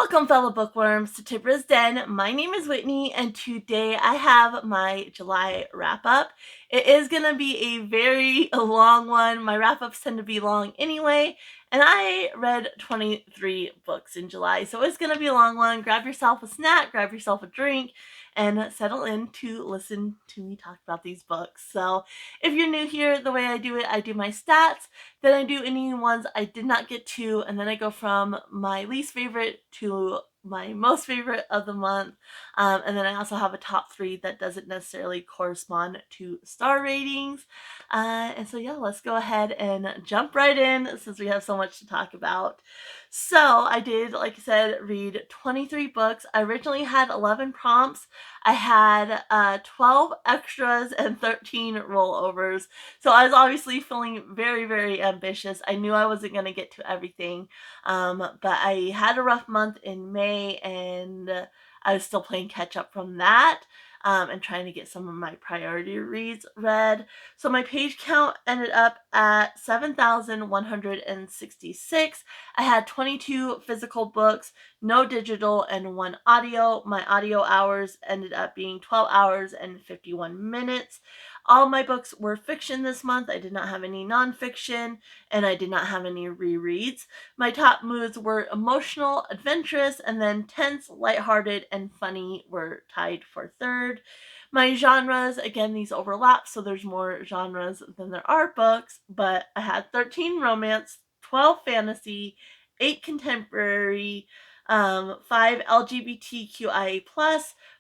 Welcome, fellow bookworms, to Tibra's Den. My name is Whitney, and today I have my July wrap-up. It is going to be a very long one. My wrap-ups tend to be long anyway, and I read 23 books in July, so it's going to be a long one. Grab yourself a snack, grab yourself a drink, and settle in to listen to me talk about these books. So if you're new here, the way I do it, I do my stats, then I do any ones I did not get to, and then I go from my least favorite to my most favorite of the month. And then I also have a top 3 that doesn't necessarily correspond to star ratings. And so yeah, let's go ahead and jump right in since we have so much to talk about. So I did, like I said, read 23 books. I originally had 11 prompts. I had 12 extras and 13 rollovers. So I was obviously feeling very, very ambitious. I knew I wasn't going to get to everything. But I had a rough month in May, and I was still playing catch up from that. And trying to get some of my priority reads read. So my page count ended up at 7,166. I had 22 physical books, no digital, and 1 audio. My audio hours ended up being 12 hours and 51 minutes. All my books were fiction this month. I did not have any nonfiction, and I did not have any rereads. My top moods were emotional, adventurous, and then tense, lighthearted, and funny were tied for third. My genres, again, these overlap, so there's more genres than there are books, but I had 13 romance, 12 fantasy, 8 contemporary, 5 LGBTQIA+,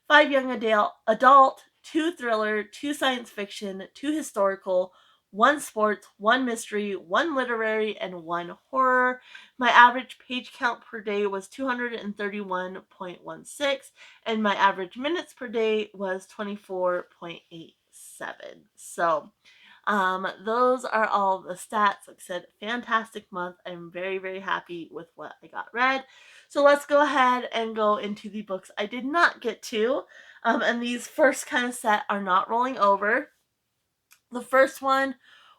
5 young adult, 2 thriller, 2 science fiction, 2 historical, 1 sports, 1 mystery, 1 literary, and 1 horror. My average page count per day was 231.16, and my average minutes per day was 24.87. So, those are all the stats. Like I said, fantastic month. I'm very, very happy with what I got read. So let's go ahead and go into the books I did not get to. And these first kind of set are not rolling over. The first one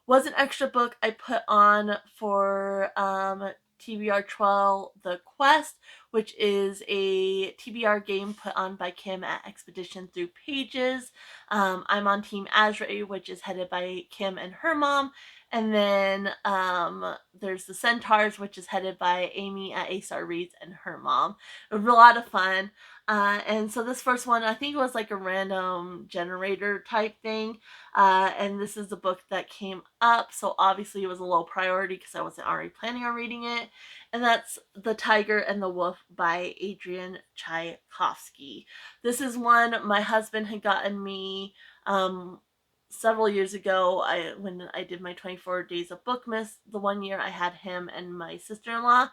was an extra book I put on for TBR 12 The Quest, which is a TBR game put on by Kim at Expedition Through Pages. I'm on Team Azrae, which is headed by Kim and her mom. And then there's the Centaurs, which is headed by Amy at ASAR Reads and her mom. It was a lot of fun. And so this first one, I think it was like a random generator type thing. And this is the book that came up, so obviously it was a low priority because I wasn't already planning on reading it. And that's The Tiger and the Wolf by Adrian Tchaikovsky. This is one my husband had gotten me several years ago. When I did my 24 Days of Bookmas, the one year I had him and my sister-in-law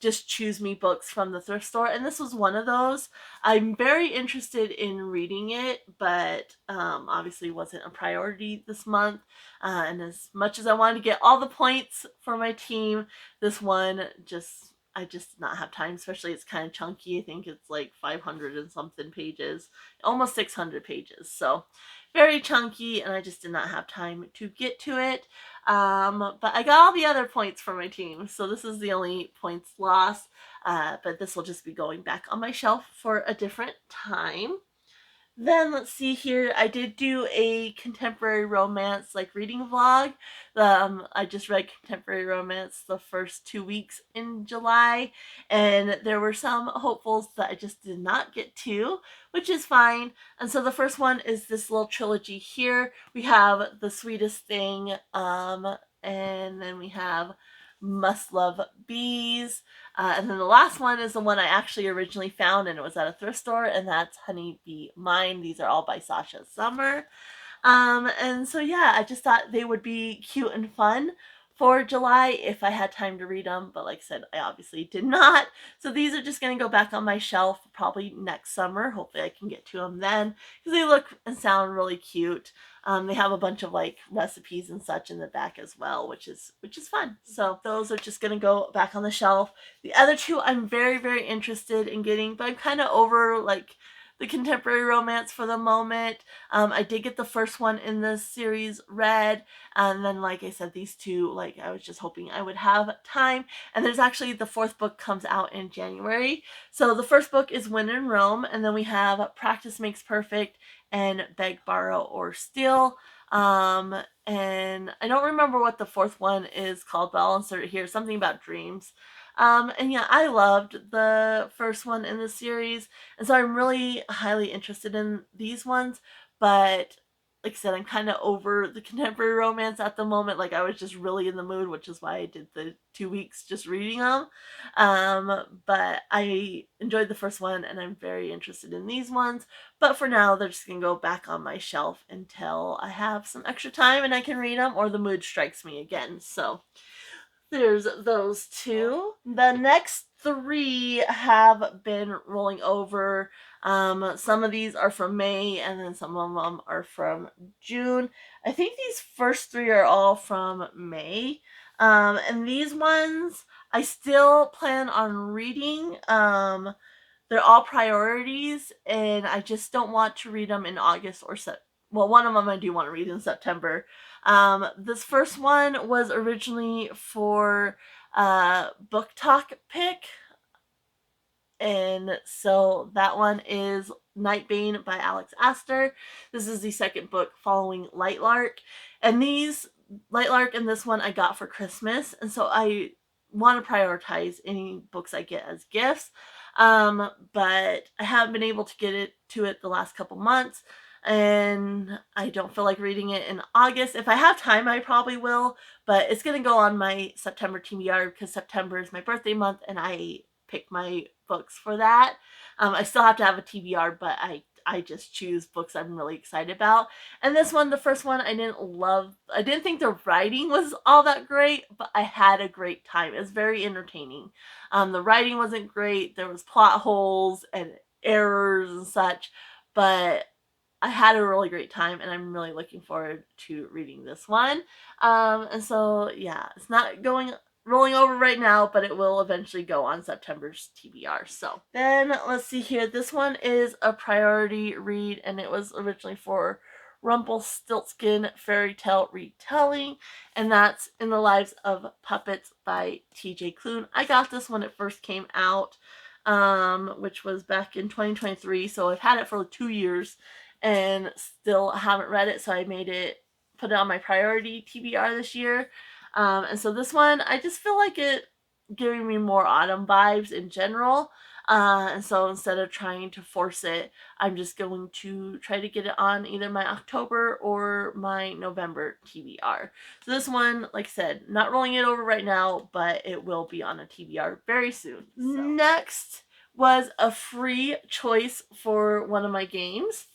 just choose me books from the thrift store, and this was one of those. I'm very interested in reading it, but obviously wasn't a priority this month. And as much as I wanted to get all the points for my team, this one I just did not have time, especially it's kind of chunky. I think it's like 500 and something pages, almost 600 pages. So very chunky, and I just did not have time to get to it. But I got all the other points for my team, so this is the only points lost. But this will just be going back on my shelf for a different time. Then let's see here. I did do a contemporary romance reading vlog. I just read contemporary romance the first 2 weeks in July, and there were some hopefuls that I just did not get to, which is fine. And so the first one is this little trilogy here. We have The Sweetest Thing, and then we have Must Love Bees. And then the last one is the one I actually originally found, and it was at a thrift store, and that's Honey Be Mine. These are all by Sasha Summer. And so yeah, I just thought they would be cute and fun for July if I had time to read them, but like I said, I obviously did not. So these are just going to go back on my shelf probably next summer. Hopefully I can get to them then, because they look and sound really cute. They have a bunch of recipes and such in the back as well, which is fun. So those are just going to go back on the shelf. The other two I'm very, very interested in getting, but I'm kind of over the contemporary romance for the moment. I did get the first one in this series read, and then, like I said, these two, like, I was just hoping I would have time. And there's actually, the fourth book comes out in January. So the first book is When in Rome, and then we have Practice Makes Perfect and Beg, Borrow, or Steal. And I don't remember what the fourth one is called, but I'll insert it here. Something about dreams. And yeah, I loved the first one in the series, and so I'm really highly interested in these ones. But like I said, I'm kind of over the contemporary romance at the moment. Like, I was just really in the mood, which is why I did the 2 weeks just reading them. But I enjoyed the first one, and I'm very interested in these ones. But for now, they're just gonna go back on my shelf until I have some extra time and I can read them, or the mood strikes me again. So there's those two. The next three have been rolling over. Some of these are from May, and then some of them are from June. I think these first three are all from May. And these ones I still plan on reading. They're all priorities, and I just don't want to read them in August or September. Well, one of them I do want to read in September. This first one was originally for book talk pick, and so that one is Nightbane by Alex Astor. This is the second book following Lightlark, and these Lightlark and this one I got for Christmas, and so I want to prioritize any books I get as gifts. But I haven't been able to get to it the last couple months, and I don't feel like reading it in August. If I have time, I probably will, but it's going to go on my September TBR because September is my birthday month, and I pick my books for that. I still have to have a TBR, but I just choose books I'm really excited about. And this one, the first one, I didn't love. I didn't think the writing was all that great, but I had a great time. It was very entertaining. The writing wasn't great. There was plot holes and errors and such, but I had a really great time, and I'm really looking forward to reading this one. And so, yeah, it's not rolling over right now, but it will eventually go on September's TBR. So then let's see here. This one is a priority read, and it was originally for Rumpelstiltskin Fairy Tale Retelling, and that's In the Lives of Puppets by T.J. Klune. I got this when it first came out, which was back in 2023, so I've had it for 2 years and still haven't read it, so I put it on my priority TBR this year. And so this one, I just feel like it giving me more autumn vibes in general. And so instead of trying to force it, I'm just going to try to get it on either my October or my November TBR. So this one, like I said, not rolling it over right now, but it will be on a TBR very soon. So. Next was a free choice for one of my games.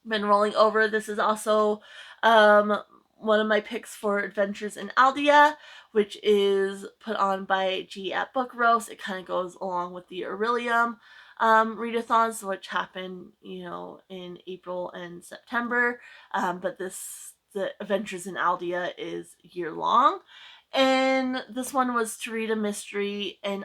Been rolling over. This is also one of my picks for Adventures in Aldea, which is put on by G at Book Roast. It kind of goes along with the Aurelium readathons, which happen, in April and September. But the Adventures in Aldea is year long. And this one was to read a mystery, and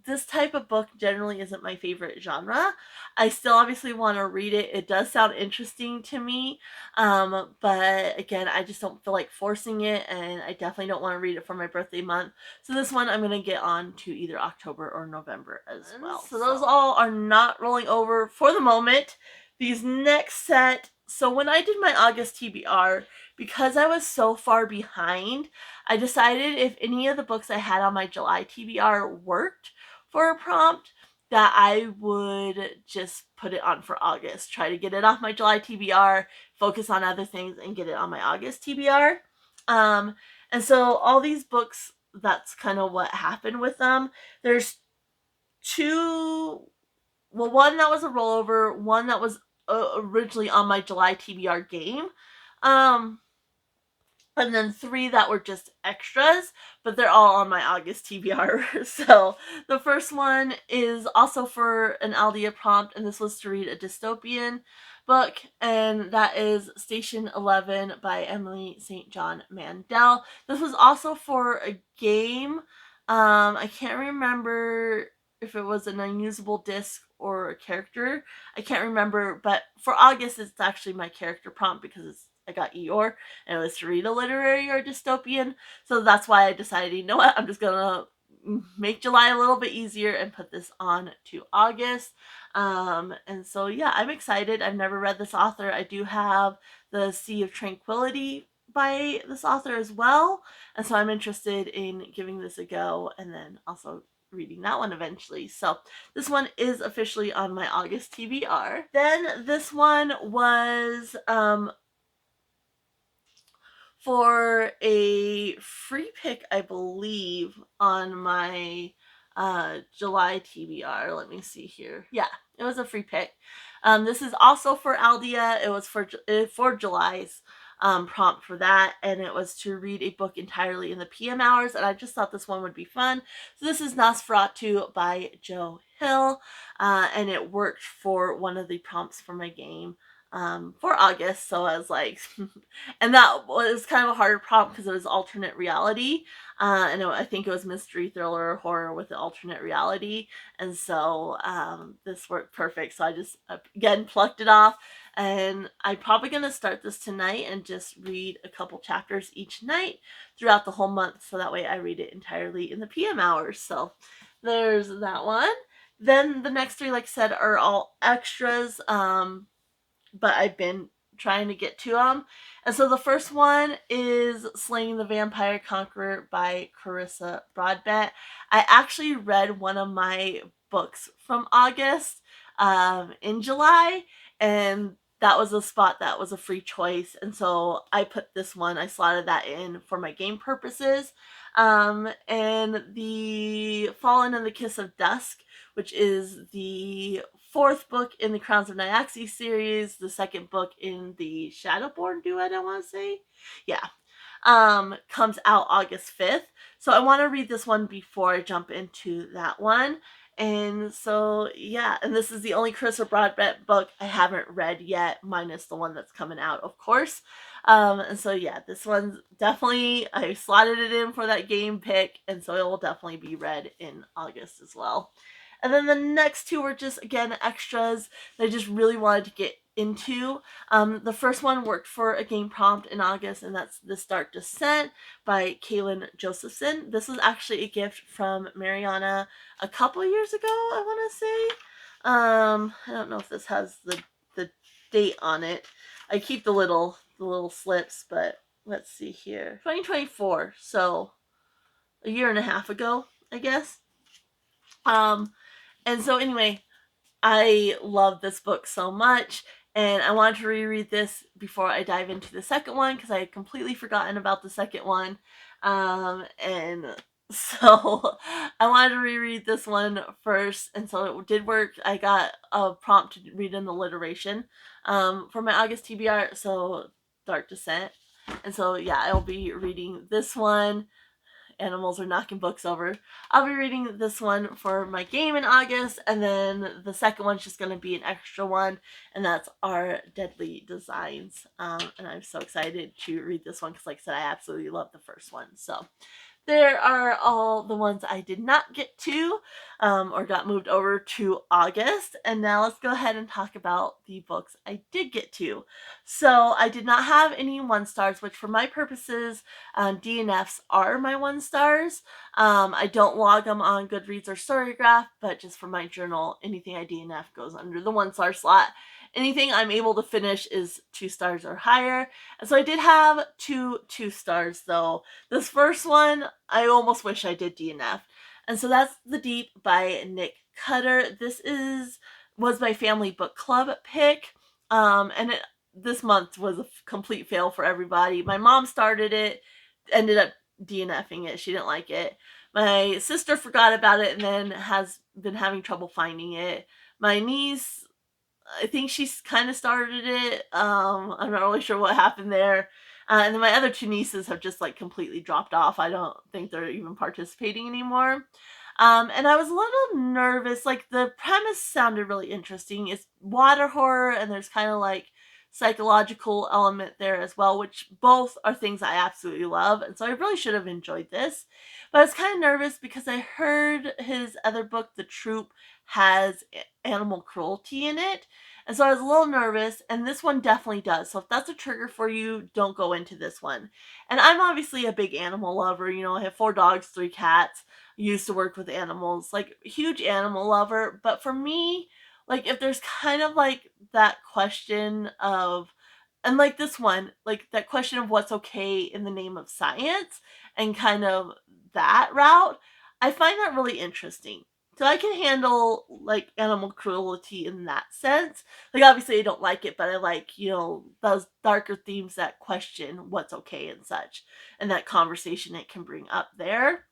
this type of book generally isn't my favorite genre. I still obviously want to read it. It does sound interesting to me, but again, I just don't feel like forcing it, and I definitely don't want to read it for my birthday month. So this one I'm going to get on to either October or November as well. So those all are not rolling over for the moment. These next set, so when I did my August TBR, because I was so far behind, I decided if any of the books I had on my July TBR worked for a prompt, that I would just put it on for August. Try to get it off my July TBR, focus on other things, and get it on my August TBR. And so all these books, that's kind of what happened with them. There's one that was a rollover, one that was originally on my July TBR game. And then 3 that were just extras, but they're all on my August TBR. So the first one is also for an Aldea prompt, and this was to read a dystopian book, and that is Station 11 by Emily St. John Mandel. This was also for a game. I can't remember if it was an unusable disc or a character. I can't remember, but for August, it's actually my character prompt because I got Eeyore, and it was to read a literary or dystopian. So that's why I decided, you know what, I'm just gonna make July a little bit easier and put this on to August. And so yeah, I'm excited. I've never read this author. I do have the Sea of Tranquility by this author as well, and so I'm interested in giving this a go and then also reading that one eventually. So this one is officially on my August TBR. Then this one was for a free pick, I believe, on my July TBR. Let me see here. Yeah, it was a free pick. This is also for Aldea. It was for July's prompt for that, and it was to read a book entirely in the PM hours, and I just thought this one would be fun. So this is Nosferatu by Joe Hill, and it worked for one of the prompts for my game for August. So I was like, and that was kind of a harder prompt because it was alternate reality. And I think it was mystery, thriller, or horror with the alternate reality. And so this worked perfect. So I just, again, plucked it off. And I'm probably going to start this tonight and just read a couple chapters each night throughout the whole month. So that way I read it entirely in the PM hours. So there's that one. Then the next three, like I said, are all extras. But I've been trying to get to them. And so the first one is Slaying the Vampire Conqueror by Carissa Broadbent. I actually read one of my books from August in July, and that was a spot that was a free choice. And so I put this one, I slotted that in for my game purposes. And the Fallen and the Kiss of Dusk, which is the fourth book in the Crowns of Nyaxi series, the second book in the Shadowborn duet, I want to say. Yeah. Comes out August 5th. So I want to read this one before I jump into that one. And so, yeah, and this is the only Carissa Broadbent book I haven't read yet, minus the one that's coming out, of course. And so, yeah, this one's definitely, I slotted it in for that game pick, and so it will definitely be read in August as well. And then the next two were just, again, extras that I just really wanted to get into. The first one worked for a game prompt in August, and that's This Dark Descent by Kaylin Josephson. This was actually a gift from Mariana a couple years ago, I want to say. I don't know if this has the date on it. I keep the little slips, but let's see here. 2024, so a year and a half ago, I guess. And so anyway, I love this book so much, and I wanted to reread this before I dive into the second one because I had completely forgotten about the second one. And so I wanted to reread this one first, and so it did work. I got a prompt to read in alliteration for my August TBR, so Dark Descent. And so yeah, I'll be reading this one. Animals are knocking books over. I'll be reading this one for my game in August, and then the second one's just going to be an extra one, and that's Our Deadly Designs. And I'm so excited to read this one because, like I said, I absolutely love the first one. So there are all the ones I did not get to or got moved over to August. And now let's go ahead and talk about the books I did get to. So I did not have any 1 stars, which for my purposes, DNFs are my 1 stars. I don't log them on Goodreads or Storygraph, but just for my journal, anything I DNF goes under the 1 star slot. Anything I'm able to finish is 2 stars or higher. And so I did have 2 stars though. This first one, I almost wish I did DNF. And so that's The Deep by Nick Cutter. This was my family book club pick. And this month was a complete fail for everybody. My mom started it, ended up DNFing it. She didn't like it. My sister forgot about it and then has been having trouble finding it. My niece, I think she's kind of started it. I'm not really sure what happened there. And then my other 2 nieces have just like completely dropped off. I don't think they're even participating anymore. And I was a little nervous. Like the premise sounded really interesting. It's water horror, and there's kind of like psychological element there as well, which both are things I absolutely love. And so I really should have enjoyed this. But I was kind of nervous because I heard his other book, The Troop, has animal cruelty in it. And so I was a little nervous, and this one definitely does. So if that's a trigger for you, don't go into this one. And I'm obviously a big animal lover. You know, I have 4 dogs, 3 cats. I used to work with animals, like huge animal lover. But for me, like if there's kind of like that question of, and like this one, like that question of what's okay in the name of science and kind of that route, I find that really interesting. So I can handle like animal cruelty in that sense. Like obviously I don't like it, but I like, you know, those darker themes that question what's okay and such, and that conversation it can bring up there.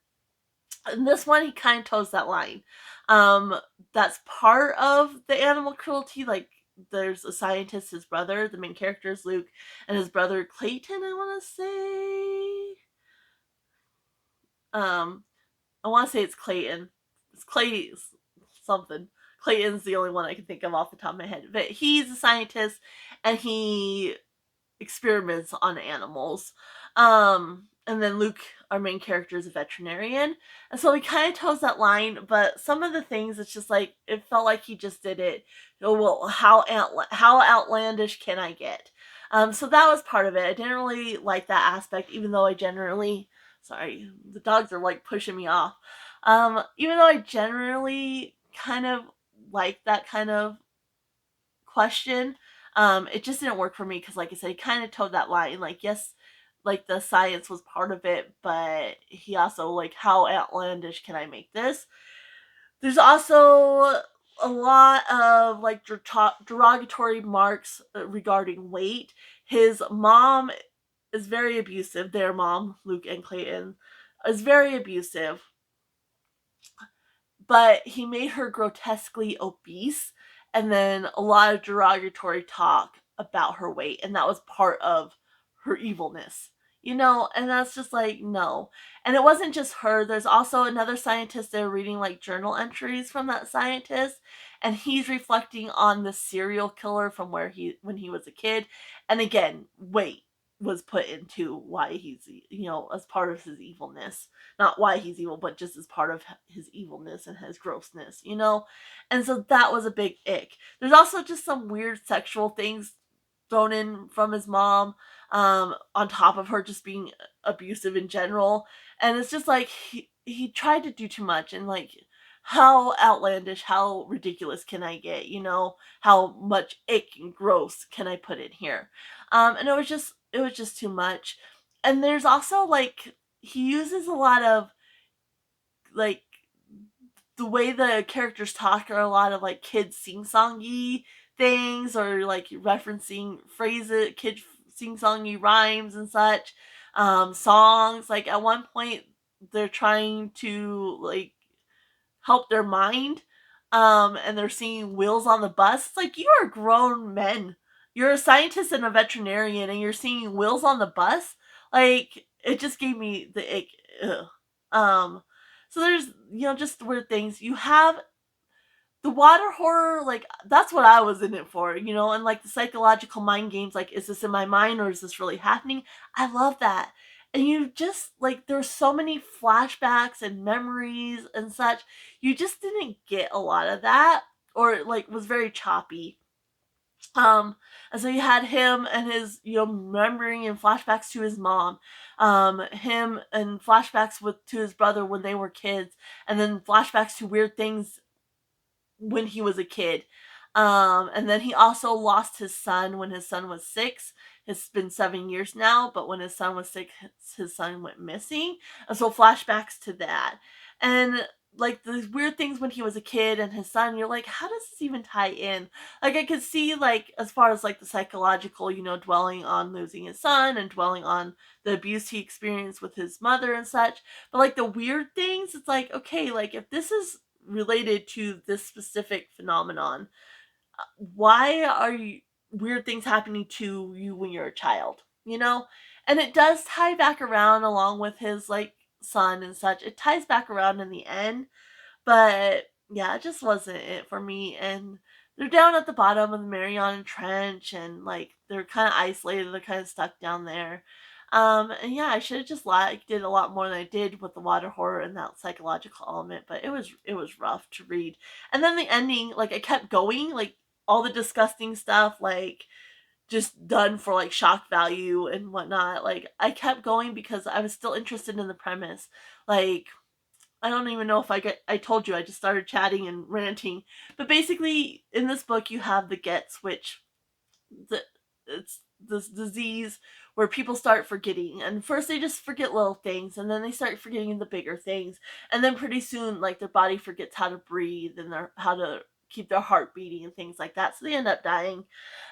In this one, he kind of toes that line. That's part of the animal cruelty. Like, there's a scientist, his brother, the main character is Luke, and his brother Clayton, I want to say. Um, I want to say it's Clayton. It's Clay something. Clayton's the only one I can think of off the top of my head. But he's a scientist, and he experiments on animals. And then Luke, our main character, is a veterinarian. And so he kind of toes that line, but some of the things, it's just like, it felt like he just did it. Oh, well, how outlandish can I get? So that was part of it. I didn't really like that aspect, even though I generally, sorry, the dogs are like pushing me off. Even though I generally kind of like that kind of question. It just didn't work for me because, like I said, he kind of toed that line. Like, yes, like the science was part of it, but he also like, how outlandish can I make this? There's also a lot of like derogatory marks regarding weight. His mom is very abusive. Their mom, Luke and Clayton, is very abusive, but he made her grotesquely obese, and then a lot of derogatory talk about her weight, and that was part of her evilness, you know. And that's just like, no. And it wasn't just her, there's also another scientist there reading like journal entries from that scientist, and he's reflecting on the serial killer from where he when he was a kid. And again, weight was put into why he's, you know, as part of his evilness, not why he's evil, but just as part of his evilness and his grossness, you know? And so that was a big ick. There's also just some weird sexual things thrown in from his mom, on top of her just being abusive in general. And it's just like he tried to do too much, and like, how outlandish, how ridiculous can I get, you know? How much ick and gross can I put in here? And it was just too much. And there's also like, he uses a lot of like, the way the characters talk are a lot of like kids sing-songy things, or like referencing phrases, kid sing-songy rhymes and such. Songs, like at one point they're trying to like help their mind, and they're singing Wheels on the Bus. It's like, you are grown men, you're a scientist and a veterinarian, and you're singing Wheels on the Bus. Like, it just gave me the ick. Ugh. So there's, you know, just weird things. You have the water horror, like that's what I was in it for, you know, and like the psychological mind games, like, is this in my mind or is this really happening? I love that. And you just like, there's so many flashbacks and memories and such. You just didn't get a lot of that, or it like was very choppy. And so you had him and his, you know, remembering and flashbacks to his mom, him and flashbacks with to his brother when they were kids, and then flashbacks to weird things when he was a kid. And then he also lost his son when his son was 6. It's been 7 years now, but when his son was 6, his son went missing. And so flashbacks to that. And like the weird things when he was a kid and his son, you're like, how does this even tie in? Like, I could see, like, as far as like the psychological, you know, dwelling on losing his son and dwelling on the abuse he experienced with his mother and such. But like the weird things, it's like, okay, like if this is related to this specific phenomenon, why are you weird things happening to you when you're a child, you know? And it does tie back around along with his like son and such. It ties back around in the end, but yeah, it just wasn't it for me. And they're down at the bottom of the Mariana Trench, and like they're kind of isolated. They're kind of stuck down there. And yeah, I should have just did a lot more than I did with the water horror and that psychological element, but it was rough to read. And then the ending, like I kept going, like all the disgusting stuff, like just done for like shock value and whatnot. Like I kept going because I was still interested in the premise. Like I don't even know if I told you, I just started chatting and ranting. But basically in this book you have the gets, which the it's this disease where people start forgetting, and first they just forget little things, and then they start forgetting the bigger things, and then pretty soon like their body forgets how to breathe and how to keep their heart beating and things like that, so they end up dying.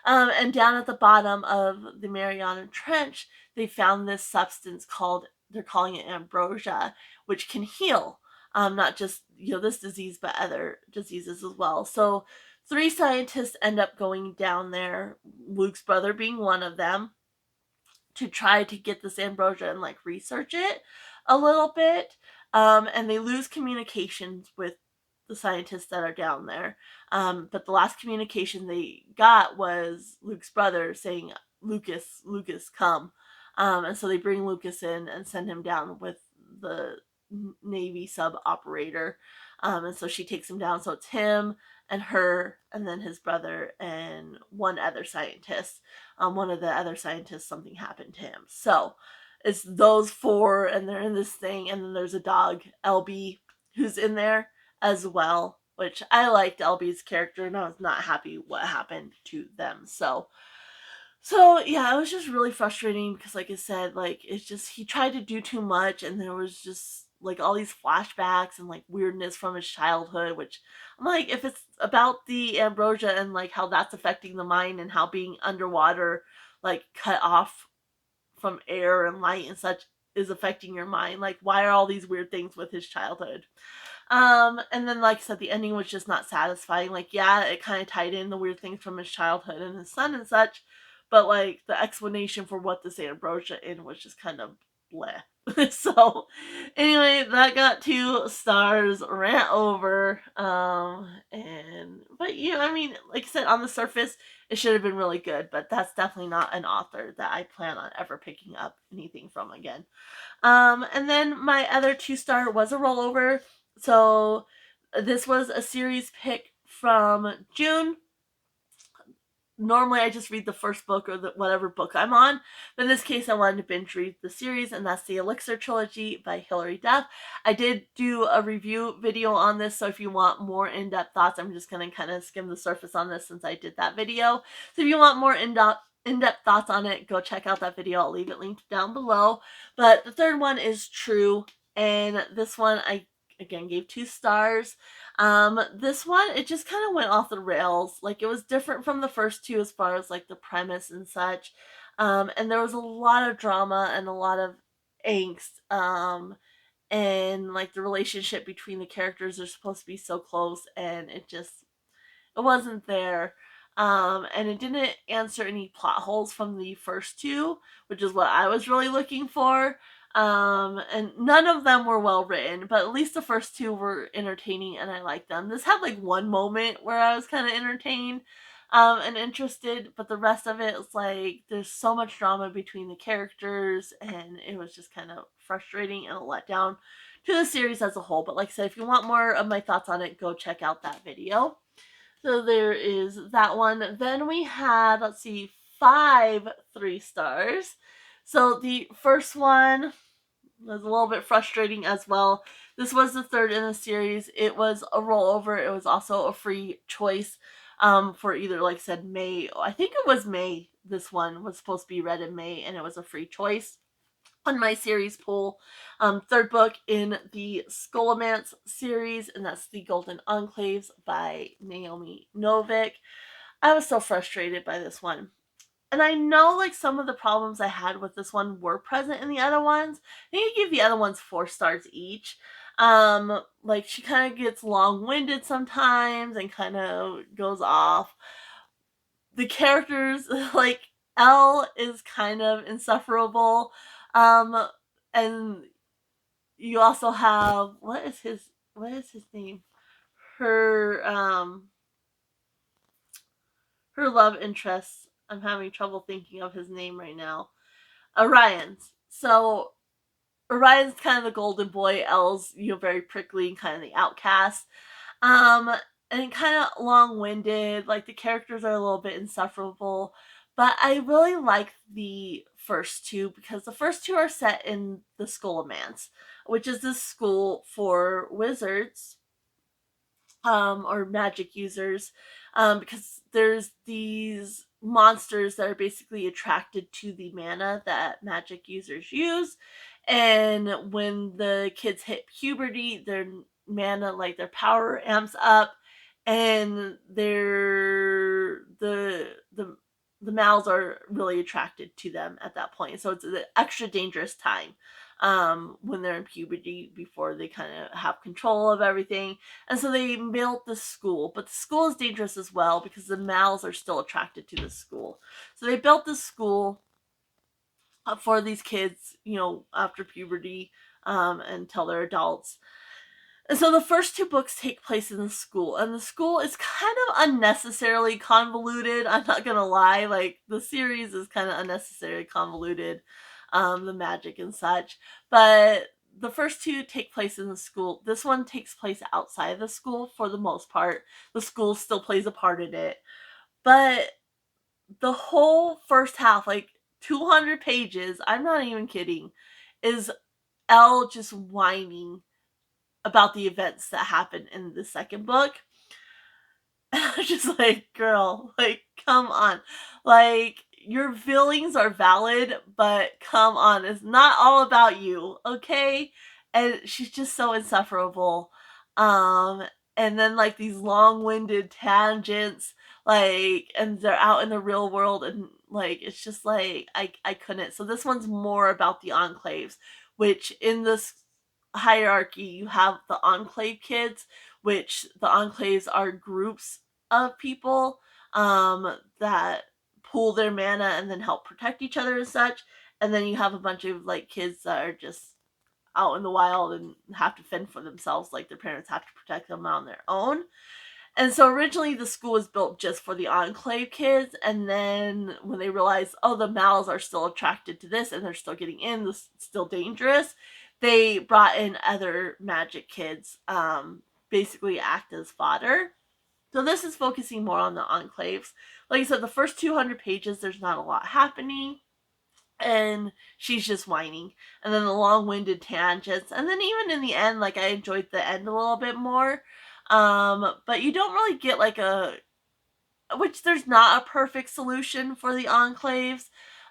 And down at the bottom of the Mariana Trench they found this substance called, they're calling it ambrosia, which can heal, not just this disease but other diseases as well. So 3 scientists end up going down there, Luke's brother being one of them, to try to get this ambrosia and like research it a little bit. And they lose communications with the scientists that are down there. But the last communication they got was Luke's brother saying, Lucas, come. And so they bring Lucas in and send him down with the Navy sub operator. And so she takes him down. So it's him and her, and then his brother and one other scientist. One of the other scientists, something happened to him. So it's those 4, and they're in this thing, and then there's a dog, LB, who's in there as well, which I liked LB's character, and I was not happy what happened to them. So yeah, it was just really frustrating because, like I said, like it's just he tried to do too much, and there was just like all these flashbacks and like weirdness from his childhood. Which I'm like, if it's about the ambrosia and like how that's affecting the mind and how being underwater, like cut off from air and light and such, is affecting your mind, like why are all these weird things with his childhood? And then like I said, the ending was just not satisfying. Like, yeah, it kind of tied in the weird things from his childhood and his son and such, but like the explanation for what this ambrosia in was just kind of bleh. So anyway, that got 2 stars, rant over. And but I mean, like I said, on the surface it should have been really good, but that's definitely not an author that I plan on ever picking up anything from again. And then my other 2-star was a rollover. So this was a series pick from June. Normally I just read the first book or whatever book I'm on, but in this case I wanted to binge read the series, and that's the Elixir trilogy by Hilary Duff. I did do a review video on this, so if you want more in-depth thoughts, I'm just going to kind of skim the surface on this since I did that video. So if you want more in-depth thoughts on it, go check out that video. I'll leave it linked down below. But the third one is True, and this one I again gave 2 stars. This one, it just kind of went off the rails. Like, it was different from the first 2 as far as like the premise and such. And there was a lot of drama and a lot of angst. And like the relationship between the characters are supposed to be so close, and it wasn't there. And it didn't answer any plot holes from the first 2, which is what I was really looking for. And none of them were well written, but at least the first 2 were entertaining and I liked them. This had like one moment where I was kind of entertained and interested, but the rest of it is like there's so much drama between the characters, and it was just kind of frustrating and a letdown to the series as a whole. But like I said, if you want more of my thoughts on it, go check out that video. So there is that one. Then we had, let's see, 5 3-stars. So the first one was a little bit frustrating as well. This was the 3rd in the series. It was a rollover. It was also a free choice for either, like I said, May. I think it was May. This one was supposed to be read in May, and it was a free choice on my series pool. 3rd book in the Scholomance series, and that's the Golden Enclaves by Naomi Novik. I was so frustrated by this one. And I know like some of the problems I had with this one were present in the other ones. I think I gave the other ones 4 stars each. Like she kind of gets long-winded sometimes and kind of goes off. The characters, like Elle is kind of insufferable. And you also have, what is his name? Her her love interest. I'm having trouble thinking of his name right now. Orion's. So Orion's kind of the golden boy. Elle's, very prickly and kind of the outcast. Um, and kind of long-winded. Like, the characters are a little bit insufferable. But I really like the first two because the first two are set in the School of Mance, which is this school for wizards, or magic users, because there's these monsters that are basically attracted to the mana that magic users use. And when the kids hit puberty, their mana, like their power, amps up, and the mouths are really attracted to them at that point. So it's an extra dangerous time, when they're in puberty, before they kind of have control of everything. And so they built the school, but the school is dangerous as well because the males are still attracted to the school. So they built this school for these kids, after puberty, until they're adults. And so the first two books take place in the school, and the school is kind of unnecessarily convoluted. I'm not gonna lie, like, the series is kind of unnecessarily convoluted, the magic and such. But the first two take place in the school. This one takes place outside the school for the most part. The school still plays a part in it. But the whole first half, like 200 pages, I'm not even kidding, is Elle just whining about the events that happen in the second book. And I was just like, girl, like, come on. Like, your feelings are valid, but come on. It's not all about you, okay? And she's just so insufferable. Um, and then, like, these long-winded tangents, like, and they're out in the real world, and, like, it's just like, I couldn't. So this one's more about the Enclaves, which in this hierarchy, you have the Enclave kids, which the Enclaves are groups of people, that pool their mana and then help protect each other and such. And then you have a bunch of, like, kids that are just out in the wild and have to fend for themselves, like their parents have to protect them on their own. And so originally the school was built just for the Enclave kids, and then when they realized, oh, the males are still attracted to this and they're still getting in, this is still dangerous, they brought in other magic kids, basically act as fodder. So this is focusing more on the Enclaves. Like I said, the first 200 pages, there's not a lot happening, and she's just whining. And then the long-winded tangents, and then even in the end, like, I enjoyed the end a little bit more. But you don't really get, like, which there's not a perfect solution for the Enclaves,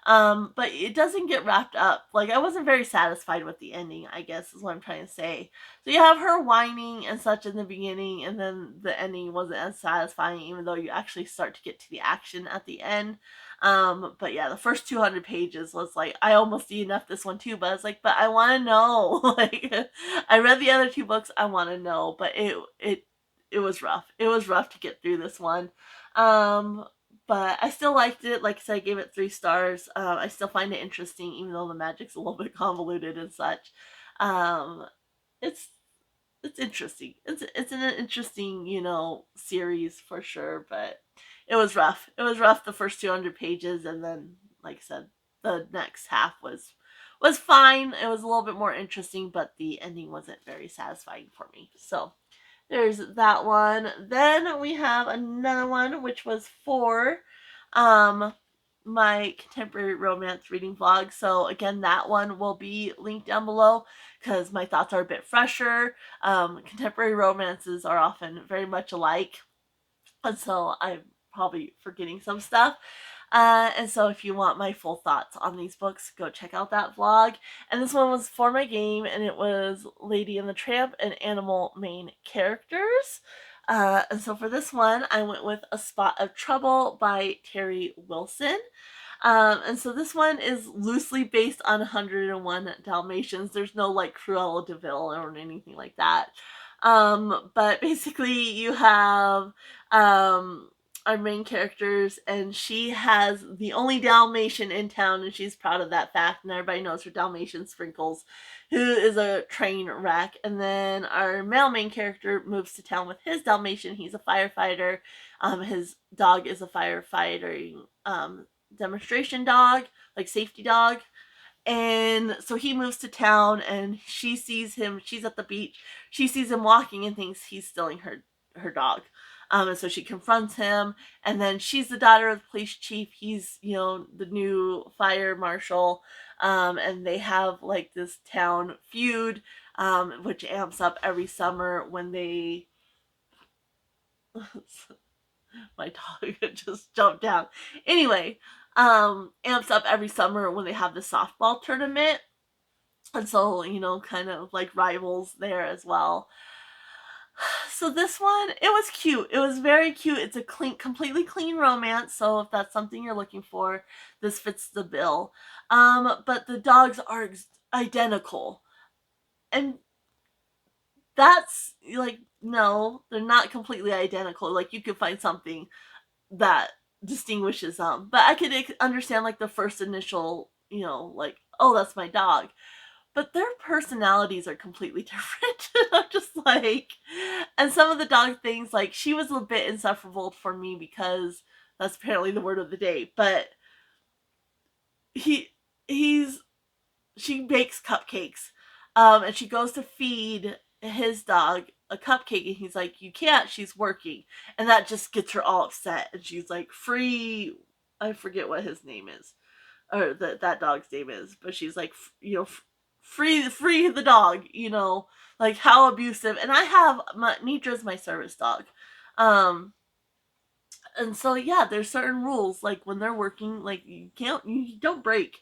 but it doesn't get wrapped up. Like, I wasn't very satisfied with the ending, I guess is what I'm trying to say. So you have her whining and such in the beginning, and then the ending wasn't as satisfying, even though you actually start to get to the action at the end. But yeah, the first 200 pages was like, I almost DNF'd this one too, but I was like, but I want to know. Like, I read the other two books, I want to know, but it was rough. It was rough to get through this one. Um, but I still liked it. Like I said, I gave it 3 stars. I still find it interesting, even though the magic's a little bit convoluted and such. Um, it's it's interesting. It's an interesting, series for sure. But it was rough. It was rough the first 200 pages, and then, like I said, the next half was fine. It was a little bit more interesting, but the ending wasn't very satisfying for me. So there's that one. Then we have another one, which was for um, my contemporary romance reading vlog. So again, that one will be linked down below because my thoughts are a bit fresher. Contemporary romances are often very much alike, and so I'm probably forgetting some stuff. And so if you want my full thoughts on these books, go check out that vlog. And this one was for my game, and it was Lady and the Tramp and Animal main characters. And so for this one, I went with A Spot of Trouble by Teri Wilson. And so this one is loosely based on 101 Dalmatians. There's no, like, Cruella de Vil or anything like that. But basically you have our main characters, and she has the only Dalmatian in town, and she's proud of that fact, and everybody knows her Dalmatian Sprinkles, who is a train wreck. And then our male main character moves to town with his Dalmatian. He's a firefighter. His dog is a firefighting demonstration dog, like safety dog. And so he moves to town, and she sees him. She's at the beach. She sees him walking and thinks he's stealing her dog. And so she confronts him, and then she's the daughter of the police chief. He's, the new fire marshal. And they have like this town feud, which amps up every summer when they. My dog just jumped down. Anyway, amps up every summer when they have the softball tournament. And so, kind of like rivals there as well. So this one, it was cute. It was very cute. It's a completely clean romance. So if that's something you're looking for, this fits the bill. But the dogs are identical. And that's like, no, they're not completely identical. Like, you could find something that distinguishes them. But I could understand like the first initial, like, oh, that's my dog. But their personalities are completely different. I'm just like, and some of the dog things, like, she was a bit insufferable for me because that's apparently the word of the day. But she bakes cupcakes, and she goes to feed his dog a cupcake, and he's like, you can't, she's working. And that just gets her all upset, and she's like, free, I forget what his name is, or that dog's name is, but she's like, free the dog, like, how abusive. And I have Nidra's my service dog, and so yeah, there's certain rules, like when they're working, like, you don't break.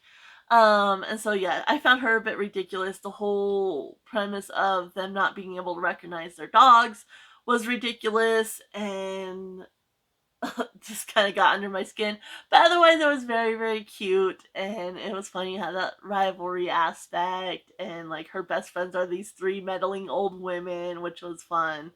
And so yeah, I found her a bit ridiculous. The whole premise of them not being able to recognize their dogs was ridiculous, and just kind of got under my skin. But otherwise, it was very, very cute, and it was funny how that rivalry aspect, and like her best friends are these 3 meddling old women, which was fun.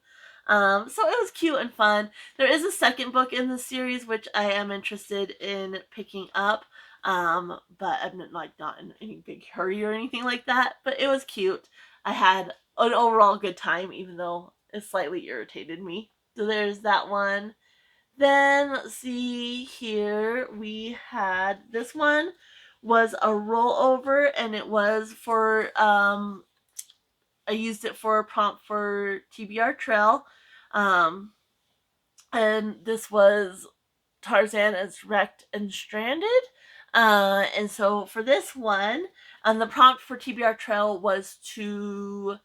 So it was cute and fun. There is a second book in the series which I am interested in picking up, but I'm not in any big hurry or anything like that. But it was cute. I had an overall good time, even though it slightly irritated me. So there's that one. Then, let's see here, we had, this one was a rollover, and it was for, I used it for a prompt for TBR Trail, and this was Tarzan as Wrecked and Stranded. And so for this one, the prompt for TBR Trail was to,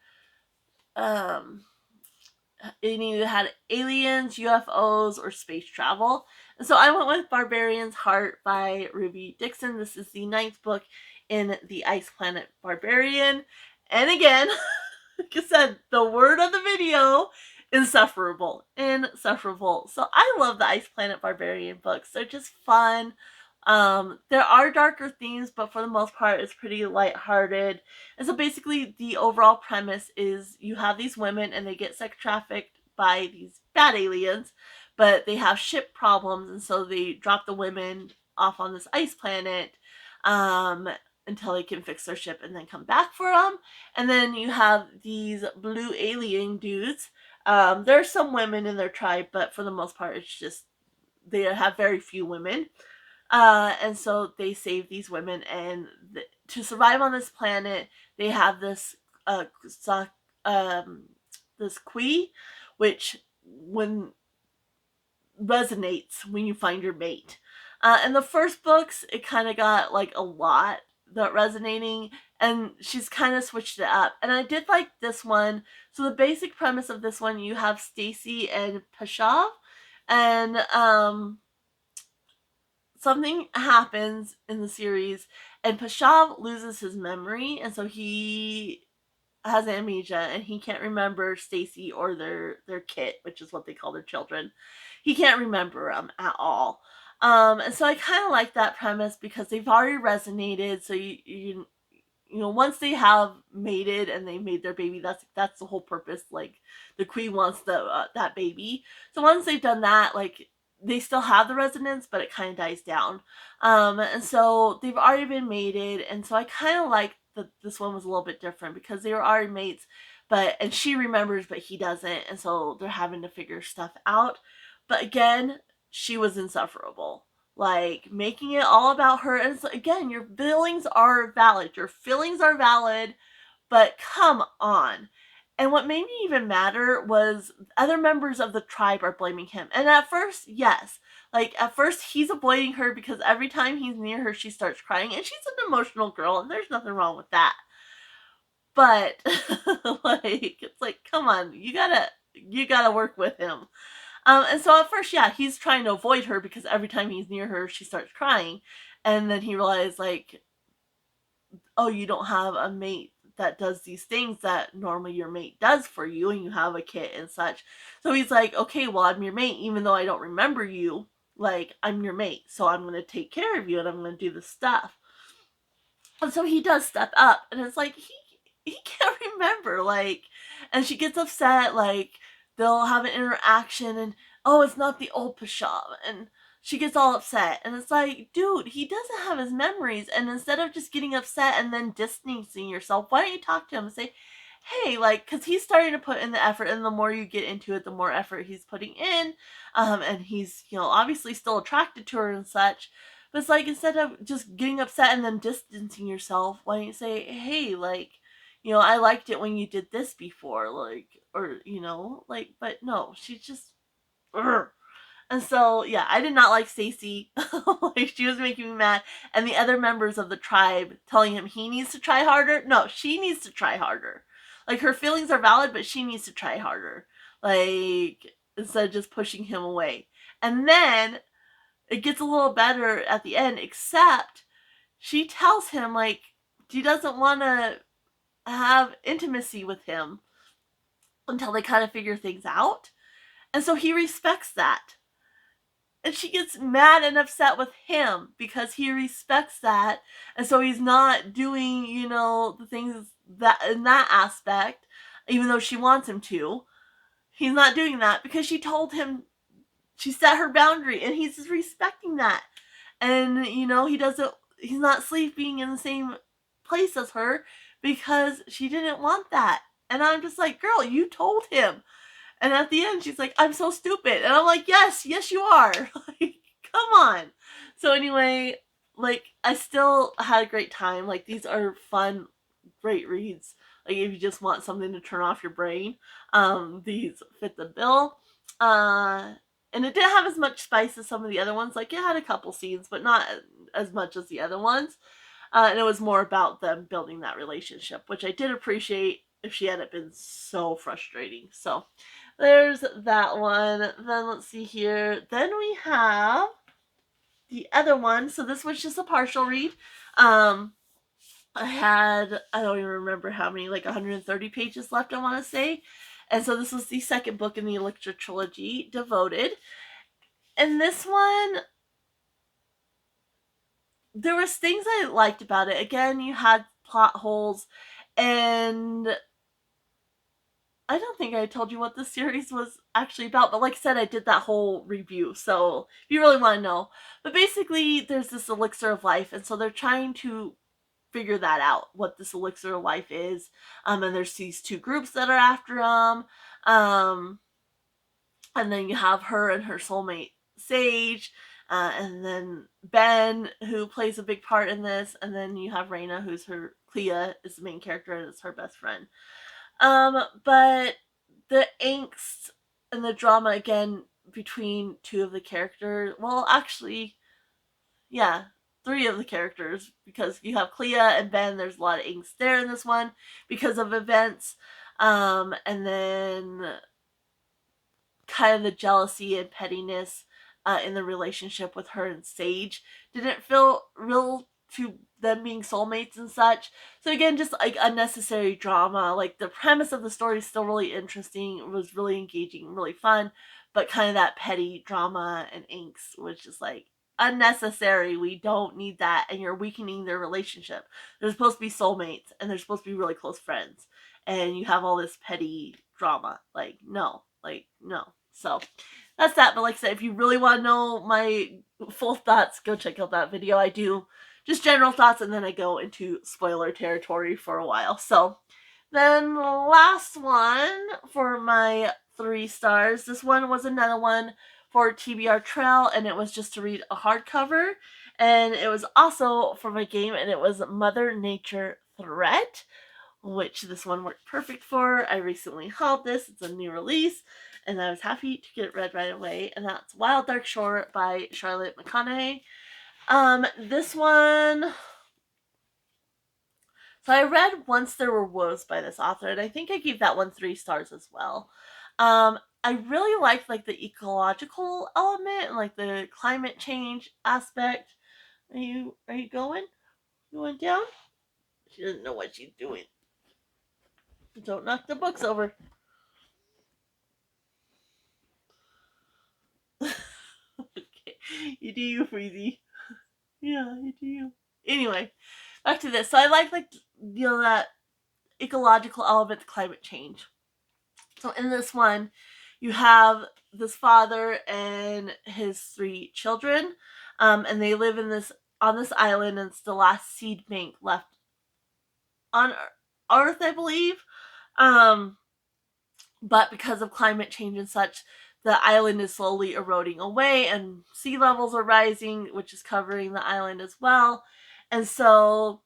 it either had aliens, UFOs, or space travel. And so I went with Barbarian's Heart by Ruby Dixon. This is the 9th book in the Ice Planet Barbarian. And again, like I said, the word of the video, insufferable. Insufferable. So I love the Ice Planet Barbarian books. They're just fun. There are darker themes, but for the most part, it's pretty lighthearted. And so basically, the overall premise is you have these women, and they get sex trafficked by these bad aliens, but they have ship problems, and so they drop the women off on this ice planet, until they can fix their ship and then come back for them. And then you have these blue alien dudes. There are some women in their tribe, but for the most part, it's just they have very few women. And so they save these women, and to survive on this planet, they have this this Kui, which resonates when you find your mate. In the first books, it kind of got like a lot that resonating, and she's kind of switched it up. And I did like this one. So the basic premise of this one, you have Stacy and Pashav, and something happens in the series, and Pashav loses his memory, and so he has amnesia, and he can't remember Stacy or their kit, which is what they call their children. He can't remember them at all. And so I kind of like that premise because they've already resonated. So you once they have mated and they made their baby, that's the whole purpose. Like, the queen wants that baby. So once they've done that, like, they still have the resonance, but it kind of dies down. And so they've already been mated, and so I kind of like that this one was a little bit different because they were already mates, and she remembers, but he doesn't, and so they're having to figure stuff out. But again, she was insufferable. Like, making it all about her, and so, again, your feelings are valid. Your feelings are valid, but come on. And what made me even madder was other members of the tribe are blaming him. And at first, yes. Like, at first, he's avoiding her because every time he's near her, she starts crying. And she's an emotional girl, and there's nothing wrong with that. But, like, it's like, come on, you gotta work with him. And so at first, yeah, he's trying to avoid her because every time he's near her, she starts crying. And then he realized, like, oh, you don't have a mate that does these things that normally your mate does for you, and you have a kit and such. So he's like, okay, well, I'm your mate, even though I don't remember you. Like, I'm your mate, so I'm going to take care of you, and I'm going to do this stuff. And so he does step up, and it's like, he can't remember, like, and she gets upset, like, they'll have an interaction, and, oh, it's not the old Pasham, and she gets all upset, and it's like, dude, he doesn't have his memories, and instead of just getting upset and then distancing yourself, why don't you talk to him and say, hey, like, because he's starting to put in the effort, and the more you get into it, the more effort he's putting in, and he's, obviously still attracted to her and such, but it's like, instead of just getting upset and then distancing yourself, why don't you say, hey, like, I liked it when you did this before, like, or, like, but no, she's just, ugh. And so, yeah, I did not like Stacy. Like, she was making me mad. And the other members of the tribe telling him he needs to try harder. No, she needs to try harder. Like, her feelings are valid, but she needs to try harder. Like, instead of just pushing him away. And then it gets a little better at the end, except she tells him, like, she doesn't want to have intimacy with him until they kind of figure things out. And so he respects that. And she gets mad and upset with him because he respects that. And so he's not doing, the things that in that aspect, even though she wants him to. He's not doing that because she told him, she set her boundary, and he's respecting that. And, he's not sleeping in the same place as her because she didn't want that. And I'm just like, girl, you told him. And at the end, she's like, I'm so stupid. And I'm like, yes, you are. Like, come on. So anyway, like, I still had a great time. Like, these are fun, great reads. Like, if you just want something to turn off your brain, these fit the bill. And it didn't have as much spice as some of the other ones. Like, it had a couple scenes, but not as much as the other ones. And it was more about them building that relationship, which I did appreciate if she hadn't been so frustrating. So there's that one. Then let's see here. Then we have the other one. So this was just a partial read. I don't even remember how many, like 130 pages left, I want to say. And so this was the second book in the Elixir trilogy, Devoted. And this one, there was things I liked about it. Again, you had plot holes, and I don't think I told you what the series was actually about, but like I said, I did that whole review, so if you really want to know. But basically, there's this elixir of life, and so they're trying to figure that out, what this elixir of life is. And there's these two groups that are after them. And then you have her and her soulmate, Sage, and then Ben, who plays a big part in this, and then you have Raina, who's her, Clea is the main character, and is her best friend. But the angst and the drama, again, between two of the characters, well, actually, yeah, three of the characters, because you have Clea and Ben, there's a lot of angst there in this one, because of events, and then kind of the jealousy and pettiness in the relationship with her and Sage didn't feel real to them being soulmates and such. So again, just like unnecessary drama. Like, the premise of the story is still really interesting. It was really engaging, really fun, but kind of that petty drama and angst was just like unnecessary. We don't need that, and you're weakening their relationship. They're supposed to be soulmates, and they're supposed to be really close friends, and you have all this petty drama. Like, no. So that's that. But like I said, if you really want to know my full thoughts, go check out that video. I do just general thoughts, and then I go into spoiler territory for a while. So then the last one for my 3 stars. This one was another one for TBR Trail, and it was just to read a hardcover. And it was also for my game, and it was Mother Nature Threat, which this one worked perfect for. I recently hauled this. It's a new release, and I was happy to get it read right away. And that's Wild Dark Shore by Charlotte McConaghy. This one... So I read Once There Were Wolves by this author, and I think I gave that one 3 stars as well. I really liked like the ecological element and like the climate change aspect. Are you going? You went down? She doesn't know what she's doing. Don't knock the books over. Okay. You do you, Freezy. Yeah, you do you. Anyway, back to this. So I like that ecological element, climate change. So in this one, you have this father and his 3 children, and they live on this island, and it's the last seed bank left on Earth, I believe. But because of climate change and such, the island is slowly eroding away, and sea levels are rising, which is covering the island as well. And so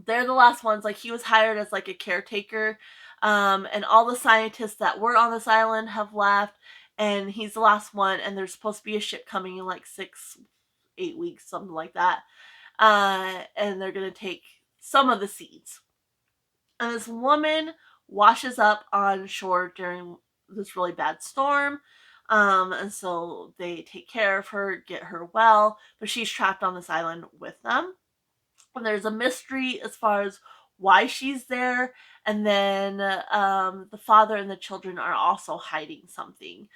they're the last ones. Like, he was hired as like a caretaker, and all the scientists that were on this island have left, and he's the last one. And there's supposed to be a ship coming in like 6-8 weeks, something like that, and they're gonna take some of the seeds. And this woman washes up on shore during this really bad storm. And so they take care of her, get her well, but she's trapped on this island with them. And there's a mystery as far as why she's there. And then the father and the children are also hiding something.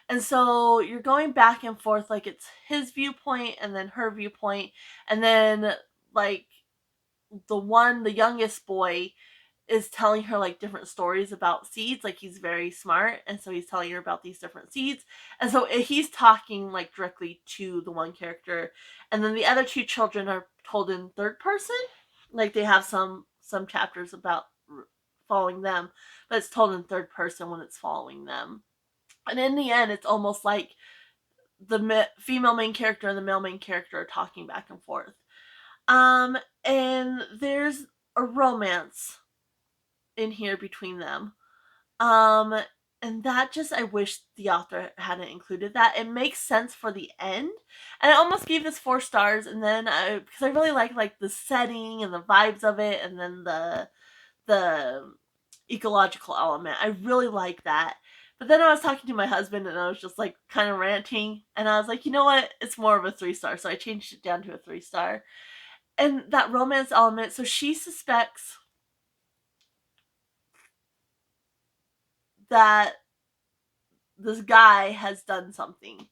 And so you're going back and forth, like it's his viewpoint and then her viewpoint. And then like the youngest boy is telling her like different stories about seeds. Like, he's very smart, and so he's telling her about these different seeds, and so he's talking like directly to the one character, and then the other 2 children are told in third person. Like, they have some chapters about following them, but it's told in third person when it's following them. And in the end, it's almost like the female main character and the male main character are talking back and forth. And there's a romance in here between them. And that just, I wish the author hadn't included that. It makes sense for the end. And I almost gave this 4 stars, and then because I really like the setting and the vibes of it, and then the ecological element. I really like that. But then I was talking to my husband, and I was just like kind of ranting, and I was like, you know what? It's more of a 3 star. So I changed it down to a 3 star. And that romance element, so she suspects that this guy has done something.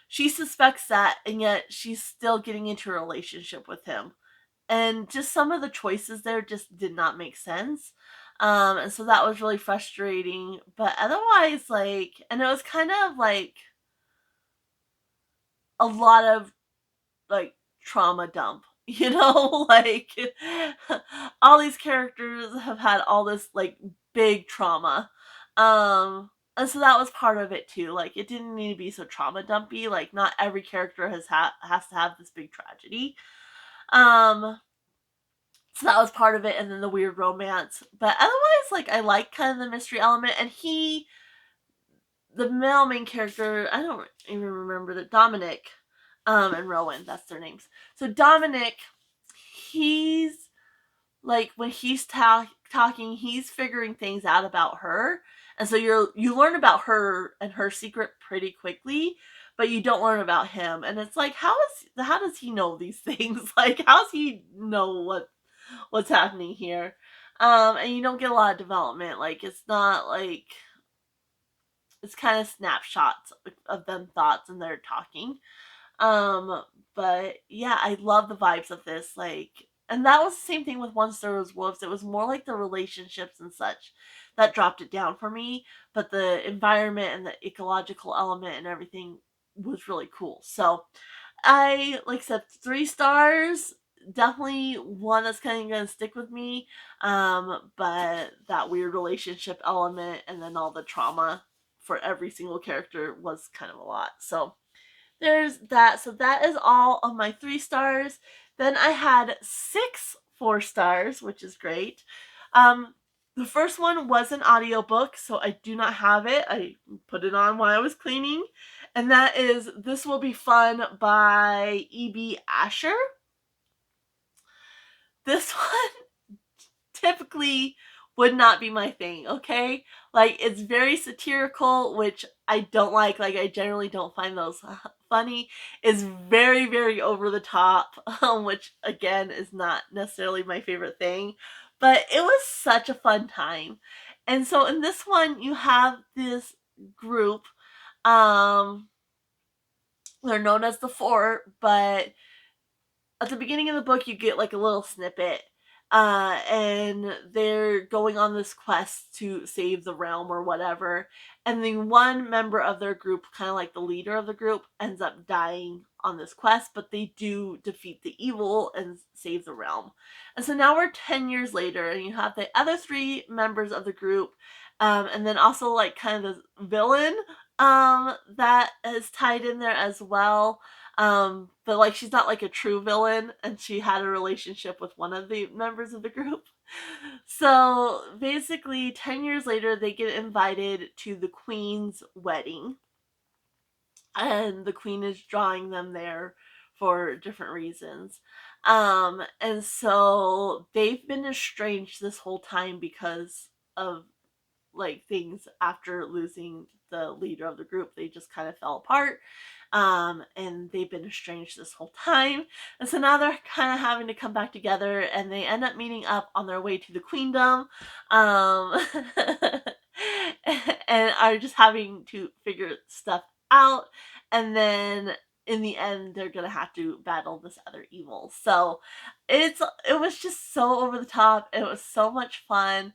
She suspects that, and yet she's still getting into a relationship with him. And just some of the choices there just did not make sense. And so that was really frustrating. But otherwise, like, and it was kind of like a lot of like trauma dump, like all these characters have had all this like big trauma. And so that was part of it too. Like, it didn't need to be so trauma dumpy. Like, not every character has to have this big tragedy. So that was part of it, and then the weird romance. But otherwise, like, I like kind of the mystery element, and the male main character, I don't even remember the Dominic, and Rowan, that's their names. So Dominic, he's like, when he's talking, he's figuring things out about her, and so you learn about her and her secret pretty quickly, but you don't learn about him, and it's like, how does he know these things? Like, how does he know what's happening here? And you don't get a lot of development. Like, it's not like, it's kind of snapshots of them thoughts and they're talking. But yeah, I love the vibes of this. Like, and that was the same thing with Once There Was Wolves. It was more like the relationships and such that dropped it down for me. But the environment and the ecological element and everything was really cool. So I, like I said, 3 stars. Definitely one that's kind of gonna stick with me. But that weird relationship element and then all the trauma for every single character was kind of a lot. So there's that. So that is all of my 3 stars. Then I had 6 4 stars, which is great. The first one was an audiobook, so I do not have it. I put it on while I was cleaning. And that is This Will Be Fun by E.B. Asher. This one typically would not be my thing, okay? Like, it's very satirical, which I don't like. Like, I generally don't find those funny. It's very, very over the top, which, again, is not necessarily my favorite thing. But it was such a fun time. And so in this one, you have this group. They're known as the Four, but at the beginning of the book you get like a little snippet, and they're going on this quest to save the realm or whatever, and then one member of their group, kind of like the leader of the group, ends up dying on this quest, but they do defeat the evil and save the realm. And so now we're 10 years later, and you have the other 3 members of the group, and then also like kind of the villain that is tied in there as well. But like she's not like a true villain, and she had a relationship with one of the members of the group. So basically 10 years later they get invited to the queen's wedding, and the queen is drawing them there for different reasons. And so they've been estranged this whole time because of like things after losing the leader of the group. They just kind of fell apart. And they've been estranged this whole time. And so now they're kind of having to come back together, and they end up meeting up on their way to the queendom. And are just having to figure stuff out. And then in the end, they're gonna have to battle this other evil. So it was just so over the top. It was so much fun.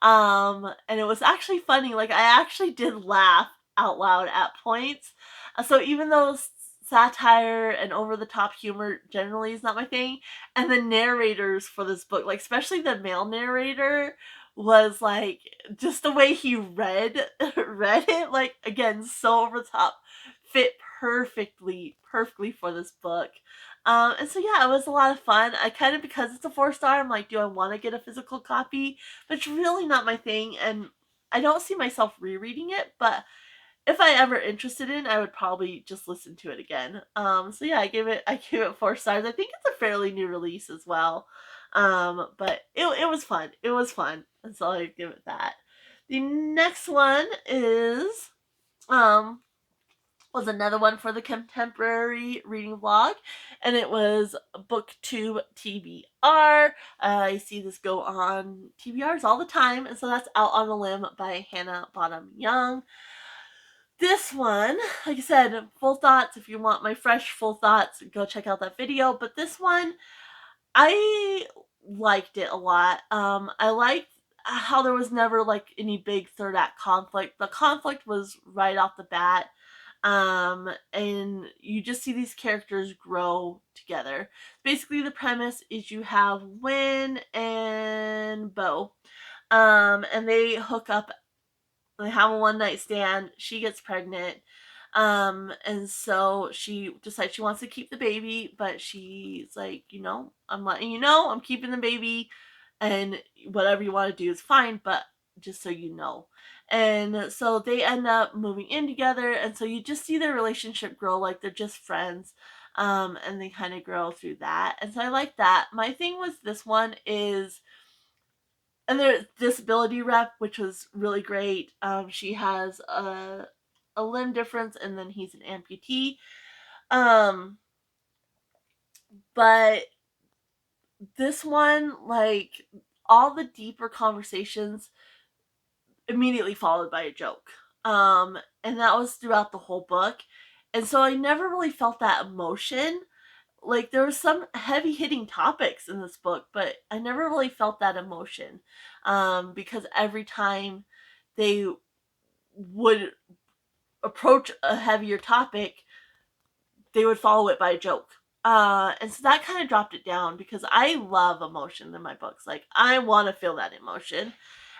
And it was actually funny. Like, I actually did laugh out loud at points. So even though satire and over the top humor generally is not my thing, and the narrators for this book, like especially the male narrator, was like just the way he read it, like again, so over the top, fit perfectly for this book. And so yeah, it was a lot of fun. I kind of, because it's a 4 star, I'm like, do I want to get a physical copy? But it's really not my thing, and I don't see myself rereading it, but if I ever interested in, I would probably just listen to it again. So yeah, I gave it 4 stars. I think it's a fairly new release as well. But it was fun. It was fun. And so I give it that. The next one is was another one for the contemporary reading vlog, and it was booktube TBR. I see this go on TBRs all the time, and so that's Out on a Limb by Hannah Bonam-Young. This one, like I said, full thoughts. If you want my fresh full thoughts, go check out that video. But this one, I liked it a lot. I liked how there was never like any big third act conflict. The conflict was right off the bat. And you just see these characters grow together. Basically, the premise is you have Win and Bo, and they hook up. They have a one night stand. She gets pregnant. And so she decides she wants to keep the baby, but she's like, I'm letting you know, I'm keeping the baby, and whatever you want to do is fine, but just so you know. And so they end up moving in together, and so you just see their relationship grow, like they're just friends. And they kind of grow through that. And so I like that. My thing with this one is, and there's disability rep, which was really great. She has a limb difference, and then he's an amputee. But this one, like, all the deeper conversations immediately followed by a joke. And that was throughout the whole book. And so I never really felt that emotion like there were some heavy hitting topics in this book, but I never really felt that emotion, because every time they would approach a heavier topic, they would follow it by a joke. And so that kind of dropped it down, because I love emotion in my books. Like, I want to feel that emotion.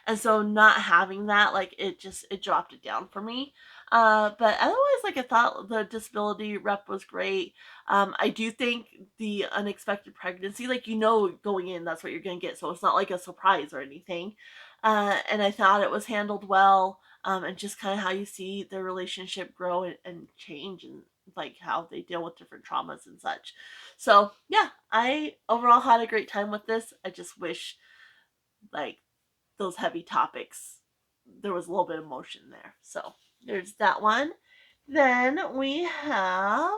And so not having that, like, it dropped it down for me. But otherwise, like, I thought the disability rep was great. I do think the unexpected pregnancy, like, going in, that's what you're going to get. So it's not like a surprise or anything. And I thought it was handled well. And just kind of how you see their relationship grow and change, and like how they deal with different traumas and such. So yeah, I overall had a great time with this. I just wish, like, those heavy topics, there was a little bit of emotion there. So there's that one. Then we have,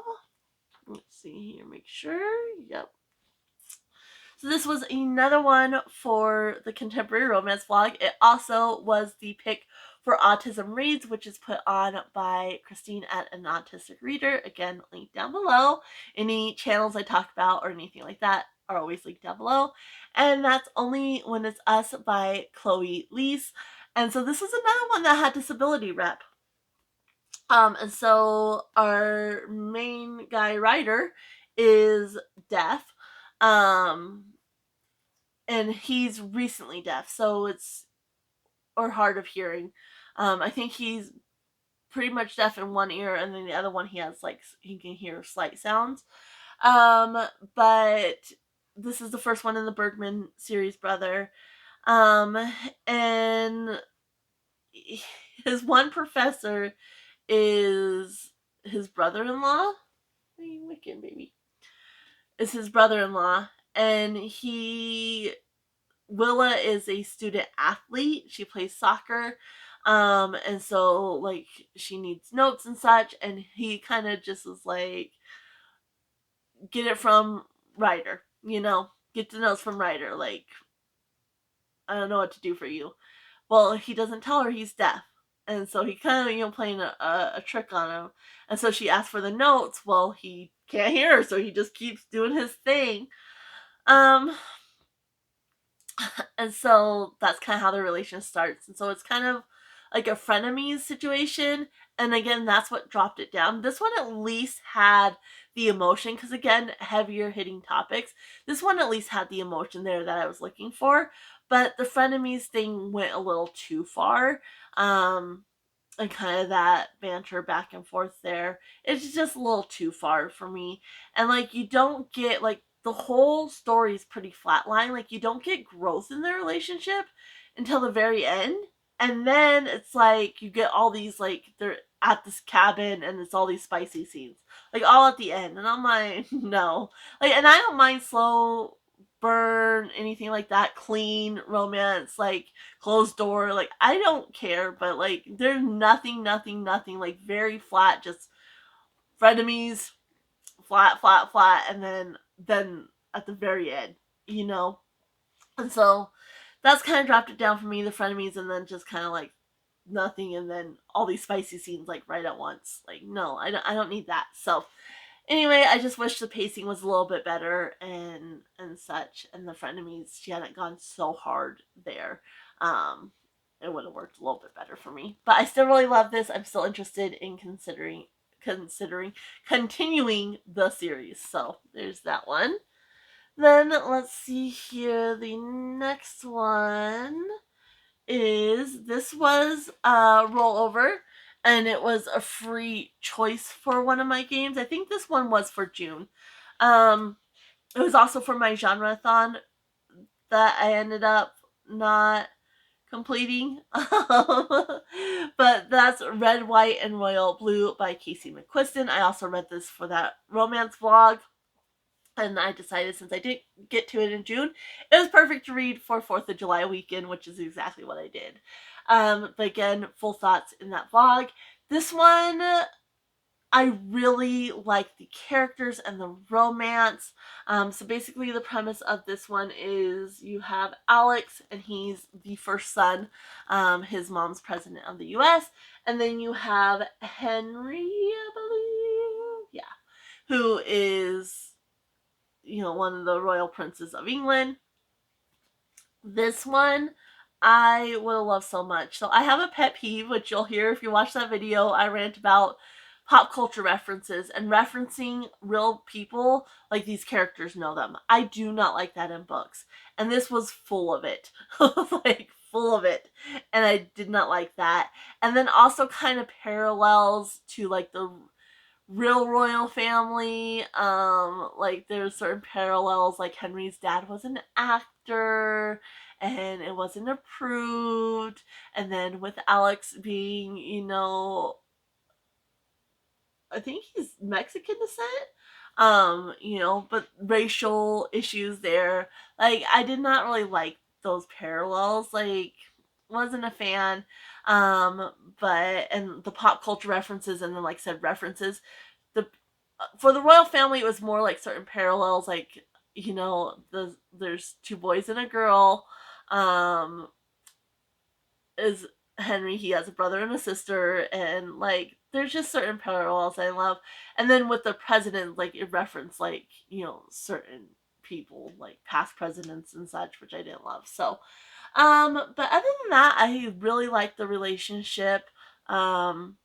let's see here, make sure. Yep. So this was another one for the Contemporary Romance vlog. It also was the pick for Autism Reads, which is put on by Christine at An Autistic Reader. Again, linked down below. Any channels I talk about or anything like that are always linked down below. And that's Only When It's Us by Chloe Leise. And so this was another one that had disability rep. And so our main guy writer is deaf. And he's recently deaf, so or hard of hearing. I think he's pretty much deaf in one ear, and then the other one he has, like, he can hear slight sounds. But this is the first one in the Bergman series, brother. And his one professor is his brother-in-law. Wicked baby. Is his brother-in-law, and Willa is a student athlete. She plays soccer. And so, like, she needs notes and such, and he kind of just is like, get it from Ryder, get the notes from Ryder. Like, I don't know what to do for you. Well, he doesn't tell her he's deaf. And so he kind of, playing a trick on him. And so she asks for the notes. Well, he can't hear her, so he just keeps doing his thing. And so that's kind of how the relation starts. And so it's kind of like a frenemies situation. And again, that's what dropped it down. This one at least had the emotion, because again, heavier hitting topics. This one at least had the emotion there that I was looking for. But the frenemies thing went a little too far. And kind of that banter back and forth there, it's just a little too far for me. And, like, you don't get, like, the whole story is pretty flatline. Like, you don't get growth in their relationship until the very end. And then it's like you get all these, like, they're at this cabin and it's all these spicy scenes, like, all at the end. And I'm like, no. Like, and I don't mind slow burn, anything like that, clean romance, like, closed door, like, I don't care. But, like, there's nothing, like, very flat, just frenemies, flat, and then at the very end, and so that's kind of dropped it down for me, the frenemies, and then just kind of like nothing, and then all these spicy scenes, like, right at once. Like, no, I don't need that. So anyway, I just wish the pacing was a little bit better and such, and the frenemies, she hadn't gone so hard there. It would have worked a little bit better for me. But I still really love this. I'm still interested in considering continuing the series. So there's that one. Then let's see here. The next one this was a rollover, and it was a free choice for one of my games. I think this one was for June. It was also for my genre-thon that I ended up not completing. But that's Red, White, and Royal Blue by Casey McQuiston. I also read this for that romance vlog, and I decided, since I didn't get to it in June, it was perfect to read for 4th of July weekend, which is exactly what I did. But again, full thoughts in that vlog. This one, I really like the characters and the romance. So basically the premise of this one is you have Alex, and he's the first son. His mom's president of the US. And then you have Henry, I believe. Yeah. Who is one of the royal princes of England. This one I would have loved so much. So I have a pet peeve, which you'll hear if you watch that video. I rant about pop culture references and referencing real people like these characters know them. I do not like that in books. And this was full of it. Like, full of it. And I did not like that. And then also kind of parallels to like the real royal family. Like there's certain parallels, like Henry's dad was an actor and it wasn't approved. And then with Alex being, I think he's Mexican descent. But racial issues there. Like, I did not really like those parallels. Like, wasn't a fan. And the pop culture references and then, like I said, references. The For the royal family, it was more like certain parallels. Like, there's two boys and a girl. Is Henry, he has a brother and a sister, and like there's just certain parallels I love. And then with the president, like it referenced like, certain people, like past presidents and such, which I didn't love. So but other than that, I really liked the relationship. Um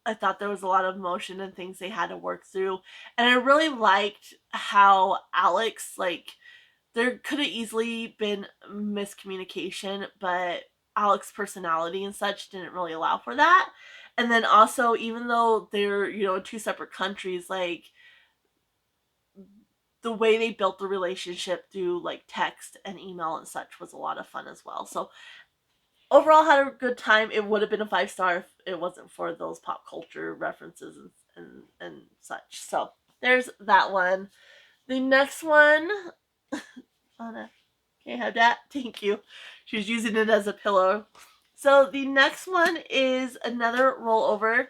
I thought there was a lot of emotion and things they had to work through. And I really liked how Alex, like, there could have easily been miscommunication, but Alex's personality and such didn't really allow for that. And then also, even though they're, in two separate countries, like, the way they built the relationship through, like, text and email and such was a lot of fun as well. So, overall, had a good time. It would have been a 5-star if it wasn't for those pop culture references and such. So, there's that one. The next one... Anna, can't have that. Thank you. She was using it as a pillow. So the next one is another rollover.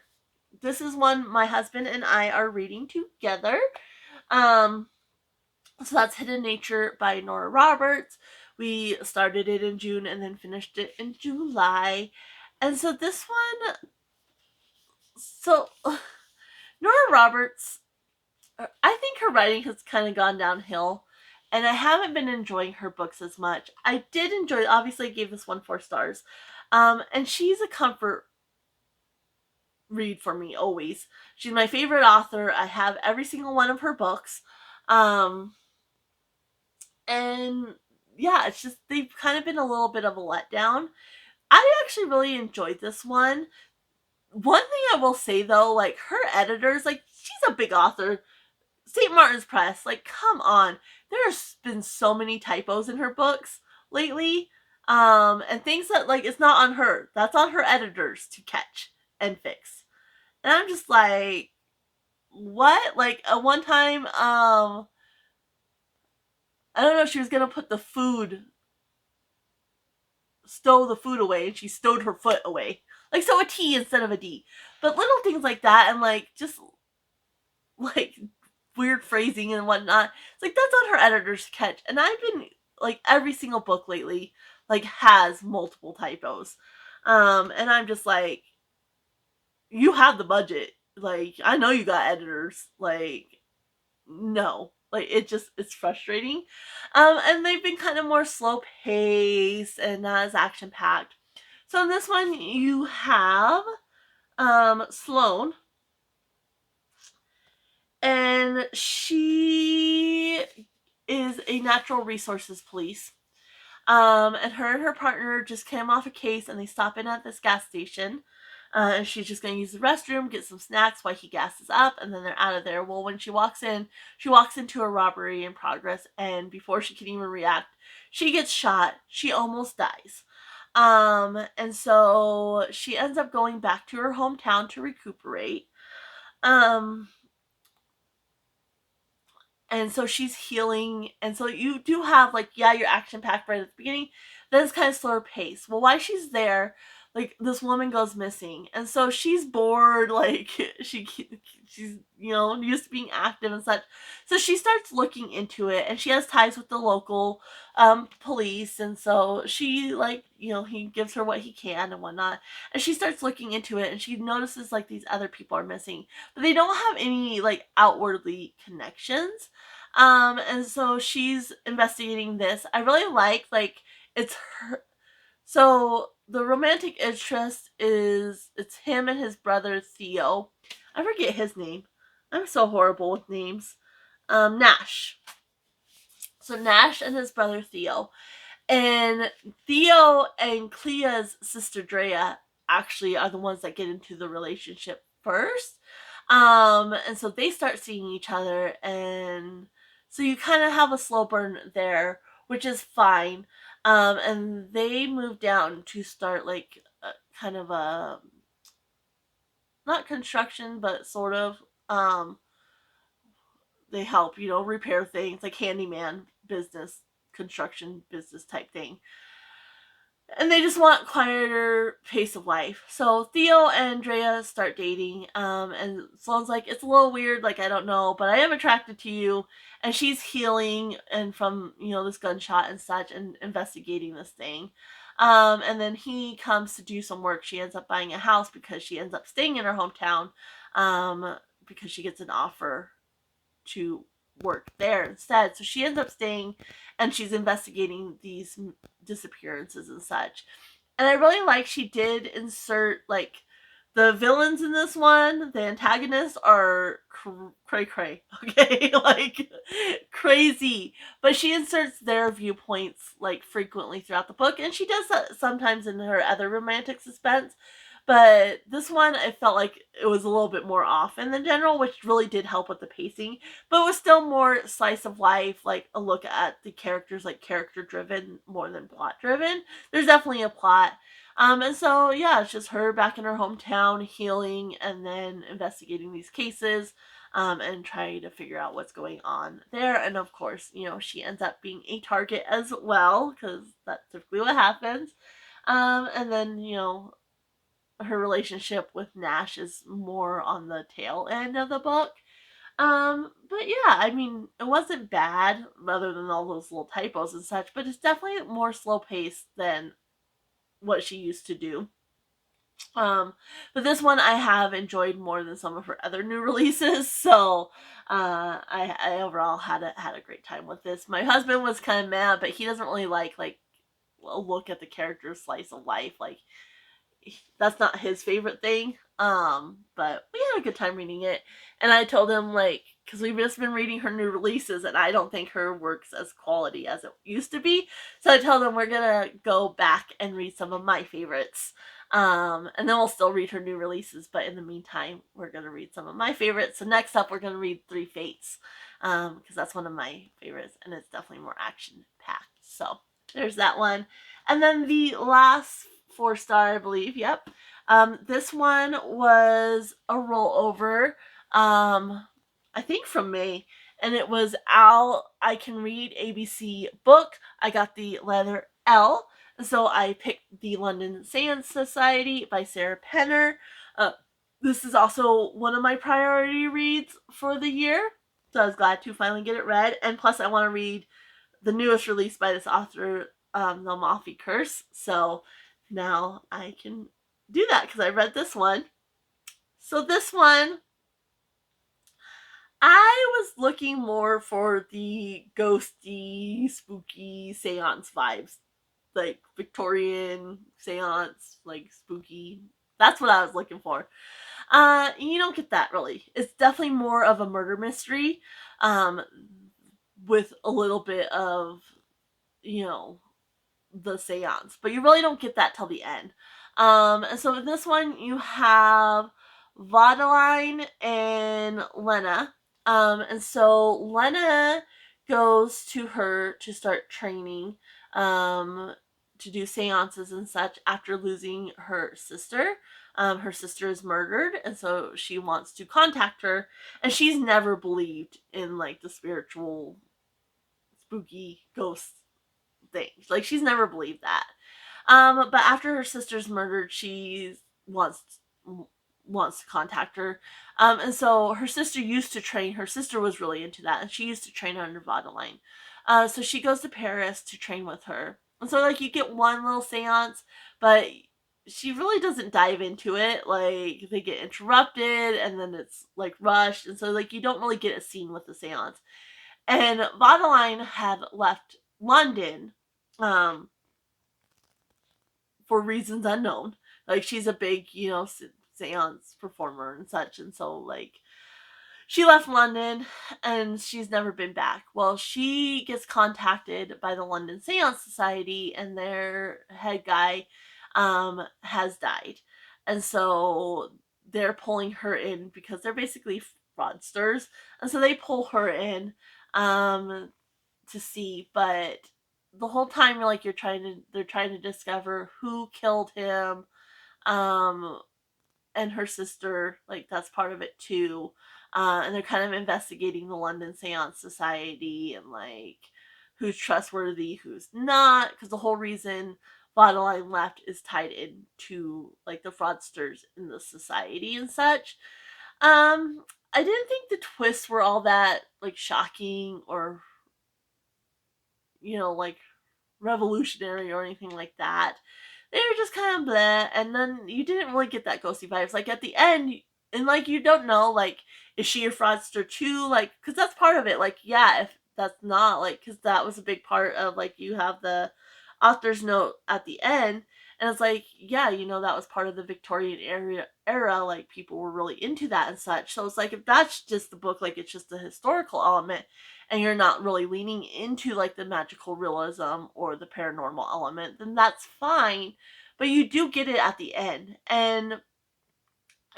This is one my husband and I are reading together. So that's Hidden Nature by Nora Roberts. We started it in June and then finished it in July. And so this one, Nora Roberts, I think her writing has kind of gone downhill. And I haven't been enjoying her books as much. I did enjoy, obviously I gave this one 4 stars. And she's a comfort read for me, always. She's my favorite author. I have every single one of her books. And yeah, it's just, they've kind of been a little bit of a letdown. I actually really enjoyed this one. One thing I will say though, like her editors, like she's a big author. St. Martin's Press, like, come on. There's been so many typos in her books lately. And things that, like, it's not on her. That's on her editors to catch and fix. And I'm just like, what? Like, one time, I don't know, she was gonna put stow the food away, and she stowed her foot away. Like, so a T instead of a D. But little things like that, and, like, just, like, weird phrasing and whatnot. It's like, that's on her editor's catch. And I've been, like, every single book lately, like, has multiple typos. And I'm just like, you have the budget. Like, I know you got editors. Like, no. Like, it's frustrating. And they've been kind of more slow paced and not as action packed. So in this one, you have, Sloane. And she is a natural resources police. And her partner just came off a case and they stop in at this gas station. And she's just going to use the restroom, get some snacks while he gasses up, and then they're out of there. Well, when she walks into a robbery in progress, and before she can even react, she gets shot. She almost dies. And so she ends up going back to her hometown to recuperate. And so she's healing. And so you do have, like, yeah, your action packed right at the beginning. Then it's kind of slower pace. Well, while she's there, like this woman goes missing, and so she's bored, like she's used to being active and such, so she starts looking into it, and she has ties with the local police, and so she, like, he gives her what he can and whatnot, and she starts looking into it, and she notices like these other people are missing, but they don't have any like outwardly connections. And so she's investigating this. I really like it's her. So the romantic interest is, it's him and his brother Theo. I forget his name. I'm so horrible with names. Nash. So Nash and his brother Theo. And Theo and Clea's sister Drea actually are the ones that get into the relationship first. And so they start seeing each other, and so you kind of have a slow burn there, which is fine. And they move down to start like kind of a, not construction, but sort of, they help, repair things like handyman business, construction business type thing. And they just want quieter pace of life. So Theo and Drea start dating, and Sloane's like, it's a little weird, like, I don't know, but I am attracted to you. And she's healing and from, this gunshot and such, and investigating this thing. And then he comes to do some work. She ends up buying a house because she ends up staying in her hometown, because she gets an offer to work there instead. So she ends up staying, and she's investigating these disappearances and such. And I really like she did insert, like, the villains in this one, the antagonists are cray-cray, okay? Like, crazy. But she inserts their viewpoints, like, frequently throughout the book, and she does that sometimes in her other romantic suspense. But this one, I felt like it was a little bit more off in the general, which really did help with the pacing. But it was still more slice of life, like a look at the characters, like character-driven more than plot-driven. There's definitely a plot. And so, yeah, it's just her back in her hometown, healing, and then investigating these cases, and trying to figure out what's going on there. And of course, she ends up being a target as well, because that's typically what happens. And then, her relationship with Nash is more on the tail end of the book. But yeah, I mean, it wasn't bad, other than all those little typos and such, but it's definitely more slow paced than what she used to do. But this one I have enjoyed more than some of her other new releases, so I overall had a great time with this. My husband was kind of mad, but he doesn't really like a look at the character's slice of life. Like, that's not his favorite thing. But we had a good time reading it, and I told him, like, because we've just been reading her new releases, and I don't think her works as quality as it used to be. So I told him we're gonna go back and read some of my favorites, and then we'll still read her new releases. But in the meantime, we're gonna read some of my favorites. So next up, we're gonna read Three Fates, because that's one of my favorites, and it's definitely more action packed. So there's that one, and then the last 4-star, I believe. Yep. This one was a rollover, I think from May, and it was I Can Read ABC book. I got the letter L, so I picked the London Seance Society by Sarah Penner. This is also one of my priority reads for the year, so I was glad to finally get it read. And plus, I want to read the newest release by this author, The Malfi Curse. So now I can do that because I read this one. So this one, I was looking more for the ghosty, spooky seance vibes. Like Victorian seance, like spooky. That's what I was looking for. You don't get that really. It's definitely more of a murder mystery, with a little bit of, the seance, but you really don't get that till the end. And so in this one, you have Vaudeline and Lena. And so Lena goes to her to start training, to do seances and such after losing her sister. Her sister is murdered, and so she wants to contact her, and she's never believed in like the spiritual, spooky ghost things. Like, she's never believed that. But after her sister's murdered, she wants to contact her. And so her sister used to train. Her sister was really into that, and she used to train under Vadeline. So she goes to Paris to train with her. And so like you get one little seance, but she really doesn't dive into it. Like they get interrupted, and then it's like rushed, and so like you don't really get a scene with the seance. And Vadeline had left London, um, for reasons unknown. Like she's a big, seance performer and such, and so like she left London and she's never been back. Well, she gets contacted by the London Seance Society, and their head guy has died, and so they're pulling her in because they're basically fraudsters, and so they pull her in to see, but the whole time they're trying to discover who killed him, um and her sister, like that's part of it too. And they're kind of investigating the London Seance Society and like who's trustworthy, who's not, because the whole reason Baudelaire left is tied into like the fraudsters in the society and such. I didn't think the twists were all that like shocking or like revolutionary or anything like that. They were just kind of bleh, and then you didn't really get that ghosty vibes. Like at the end, and like you don't know, like is she a fraudster too? Like, because that's part of it. Like, yeah, if that's not like, because that was a big part of like you have the author's note at the end, and it's like, yeah, that was part of the Victorian era. Like people were really into that and such. So it's like if that's just the book, like it's just a historical element, and you're not really leaning into like the magical realism or the paranormal element, then that's fine. But you do get it at the end. And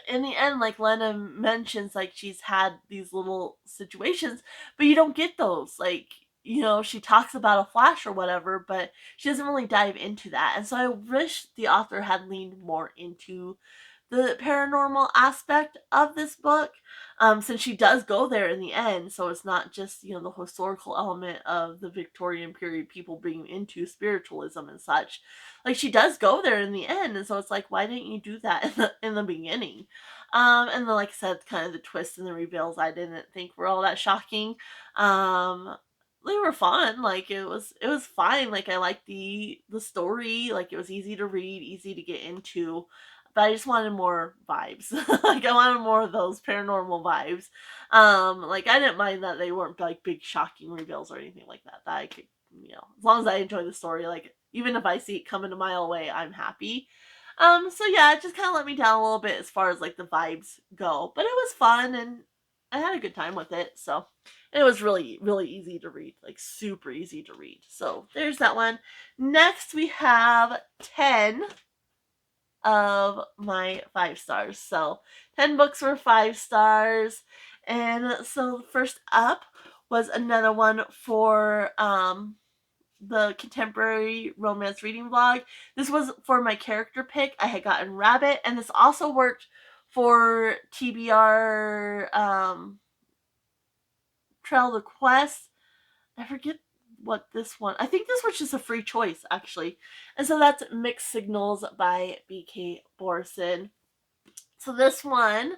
in the end, like Lena mentions, like she's had these little situations, but you don't get those. Like, she talks about a flash or whatever, but she doesn't really dive into that. And so I wish the author had leaned more into the paranormal aspect of this book, since she does go there in the end. So it's not just the historical element of the Victorian period, people being into spiritualism and such. Like she does go there in the end, and so it's like, why didn't you do that in the beginning? And then, like I said, kind of the twists and the reveals I didn't think were all that shocking. They were fun. Like it was fine. Like I liked the story. Like it was easy to read, easy to get into, but I just wanted more vibes. Like I wanted more of those paranormal vibes. Like I didn't mind that they weren't like big shocking reveals or anything like that. That I could, as long as I enjoy the story, like even if I see it coming a mile away, I'm happy. So yeah, it just kind of let me down a little bit as far as like the vibes go, but it was fun and I had a good time with it. So it was really, really easy to read, like super easy to read. So there's that one. Next we have 10 of my 5 stars. So 10 books were 5 stars. And so first up was another one for the contemporary romance reading vlog. This was for my character pick. I had gotten Rabbit, and this also worked for TBR Trail the Quest. I forget what this one. I think this was just a free choice actually. And so that's Mixed Signals by BK Borison. So this one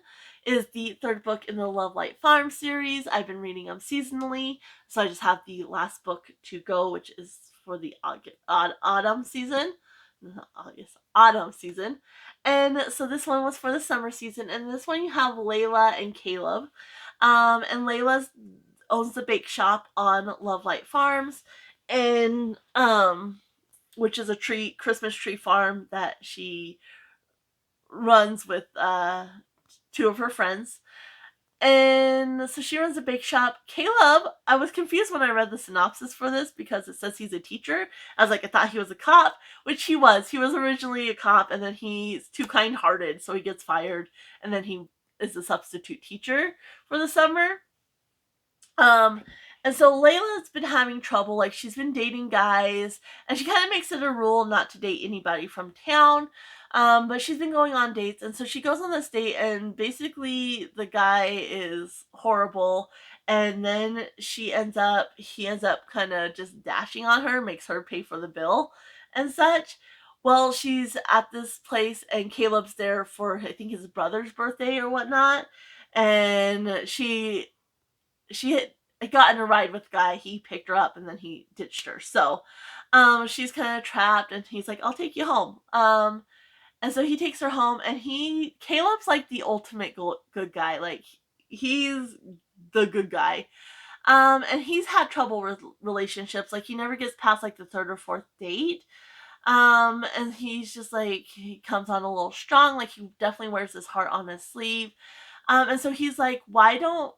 is the third book in the Love Light Farm series. I've been reading them seasonally, so I just have the last book to go, which is for the autumn season. Autumn season. And so this one was for the summer season, and this one you have Layla and Caleb. And Layla owns the bake shop on Love Light Farms, and which is a Christmas tree farm that she runs with 2 of her friends. And so she runs a bake shop. Caleb, I was confused when I read the synopsis for this because it says he's a teacher. I was like, I thought he was a cop, which he was. He was originally a cop, and then he's too kind-hearted, so he gets fired, and then he is a substitute teacher for the summer. And so Layla's been having trouble. Like she's been dating guys, and she kind of makes it a rule not to date anybody from town. But she's been going on dates, and so she goes on this date, and basically the guy is horrible, and then he ends up kind of just dashing on her, makes her pay for the bill and such, well, she's at this place and Caleb's there for, I think, his brother's birthday or whatnot. And she had gotten a ride with the guy. He picked her up and then he ditched her. So she's kind of trapped and he's like, I'll take you home. And so he takes her home and Caleb's like the ultimate good guy. Like, he's the good guy. And he's had trouble with relationships. Like, he never gets past like the third or fourth date. And he's just like, he comes on a little strong. Like, he definitely wears his heart on his sleeve. And so he's like, why don't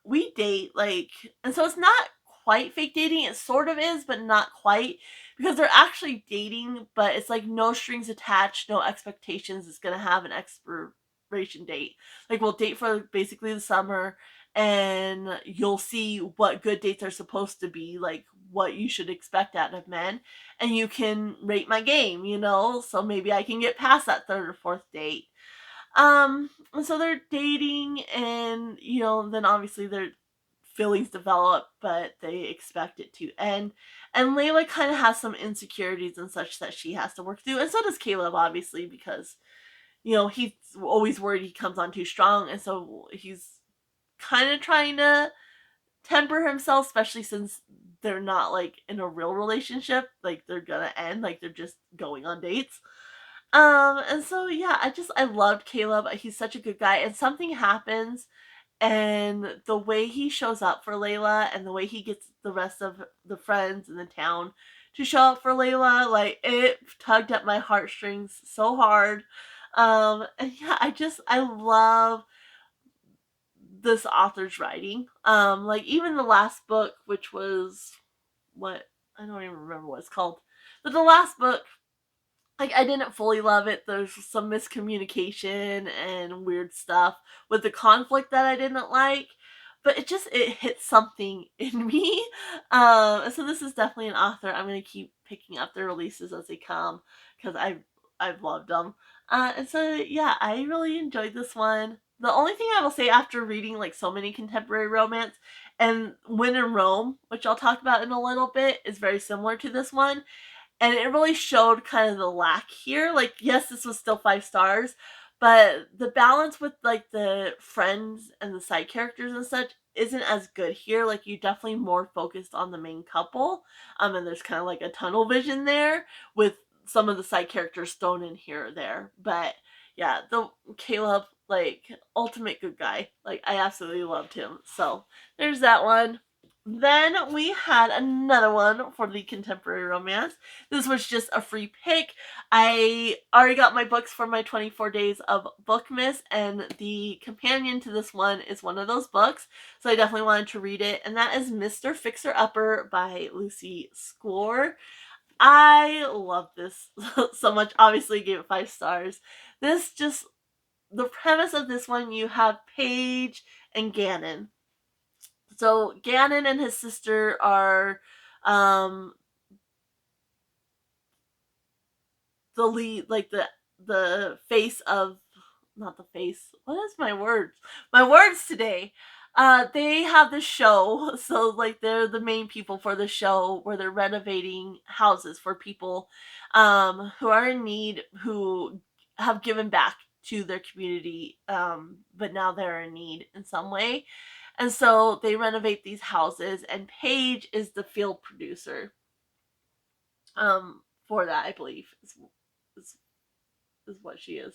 we date? Like, and so it's not quite fake dating. It sort of is, but not quite, because they're actually dating, but it's like no strings attached, no expectations. It's gonna have an expiration date. Like, we'll date for basically the summer, and you'll see what good dates are supposed to be, like what you should expect out of men, and you can rate my game, so maybe I can get past that third or fourth date. And so they're dating, and then obviously their feelings develop, but they expect it to end. And Layla kind of has some insecurities and such that she has to work through, and so does Caleb, obviously, because he's always worried he comes on too strong, and so he's kind of trying to temper himself, especially since they're not like in a real relationship. Like, they're gonna end, like they're just going on dates. And so yeah, I loved Caleb. He's such a good guy, and something happens, and the way he shows up for Layla and the way he gets the rest of the friends in the town to show up for Layla, like, it tugged at my heartstrings so hard. And yeah, I love this author's writing. Like, even the last book, which was what, I don't even remember what it's called, but the last book, like, I didn't fully love it. There's some miscommunication and weird stuff with the conflict that I didn't like, but it hit something in me. And so this is definitely an author I'm going to keep picking up their releases as they come, because I've loved them. And so yeah, I really enjoyed this one. The only thing I will say, after reading like so many contemporary romance, and When in Rome, which I'll talk about in a little bit, is very similar to this one, and it really showed kind of the lack here. Like, yes, this was still 5 stars, but the balance with like the friends and the side characters and such isn't as good here. Like, you definitely more focused on the main couple. And there's kind of like a tunnel vision there with some of the side characters thrown in here or there. But yeah, the Caleb, like, ultimate good guy. Like, I absolutely loved him. So there's that one. Then we had another one for the contemporary romance. This was just a free pick. I already got my books for my 24 days of Bookmas, and the companion to this one is one of those books, so I definitely wanted to read it, and that is Mr. Fixer-Upper by Lucy Score. I love this so much. Obviously, gave it 5 stars. The premise of this one, you have Paige and Gannon. So Gannon and his sister are the lead, like the face of, not the face. What is my words? My words today. They have this show, so like they're the main people for the show, where they're renovating houses for people who are in need, who have given back to their community, but now they're in need in some way. And so they renovate these houses, and Paige is the field producer for that, I believe, is, is what she is.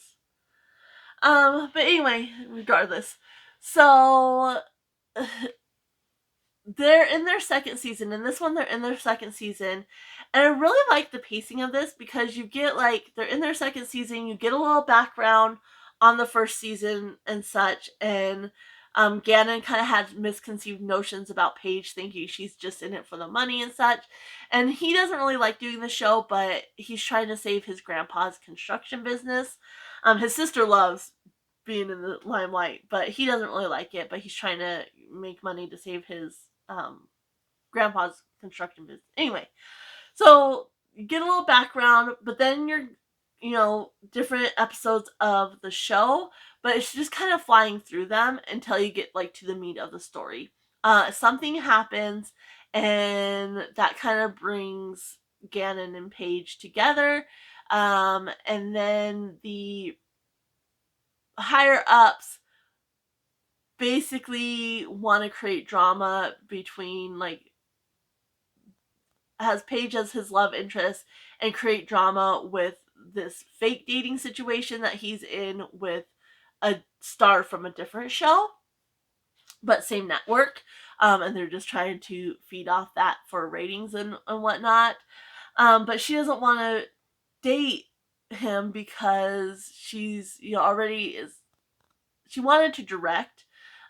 But anyway, regardless. So they're in their second season, and this one they're in their second season, and I really like the pacing of this, because you get, like, they're in their second season, you get a little background on the first season and such, and Gannon kind of had misconceived notions about Paige, thinking she's just in it for the money and such, and he doesn't really like doing the show, but he's trying to save his grandpa's construction business. His sister loves being in the limelight, but he doesn't really like it, but he's trying to make money to save his grandpa's construction business. Anyway, so you get a little background, but then different episodes of the show, but it's just kind of flying through them until you get like to the meat of the story. Something happens, and that kind of brings Gannon and Paige together. And then the higher ups basically want to create drama between, like, has Paige as his love interest and create drama with this fake dating situation that he's in with a star from a different show, but same network. And they're just trying to feed off that for ratings and whatnot. But she doesn't want to date him because she's, already is. She wanted to direct,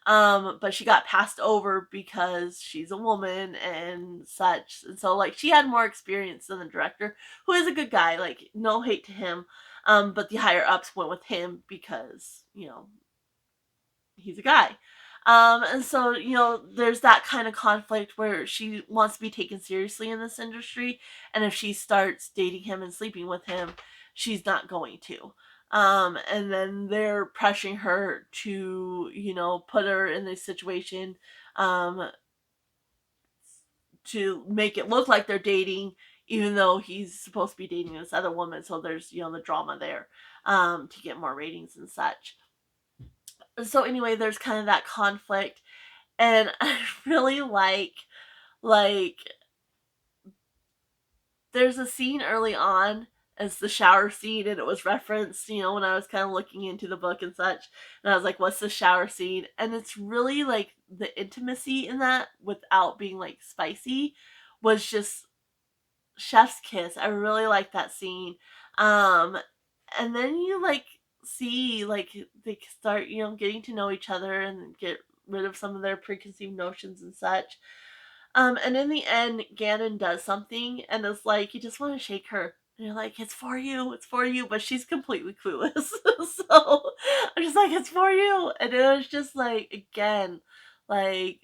but she got passed over because she's a woman and such. And so, like, she had more experience than the director, who is a good guy. Like, no hate to him. But the higher ups went with him because, he's a guy. And so, there's that kind of conflict where she wants to be taken seriously in this industry. And if she starts dating him and sleeping with him, she's not going to. And then they're pressuring her to, put her in this situation, to make it look like they're dating, even though he's supposed to be dating this other woman. So there's, the drama there, to get more ratings and such. So anyway, there's kind of that conflict, and I really like there's a scene early on as the shower scene, and it was referenced, when I was kind of looking into the book and such, and I was like, what's the shower scene? And it's really like the intimacy in that, without being like spicy, was just chef's kiss. I really like that scene. And then you like see, like, they start, getting to know each other and get rid of some of their preconceived notions and such. And in the end, Gannon does something, and it's like, you just want to shake her. And you're like, it's for you, but she's completely clueless. So I'm just like, it's for you. And it was just like, again, like,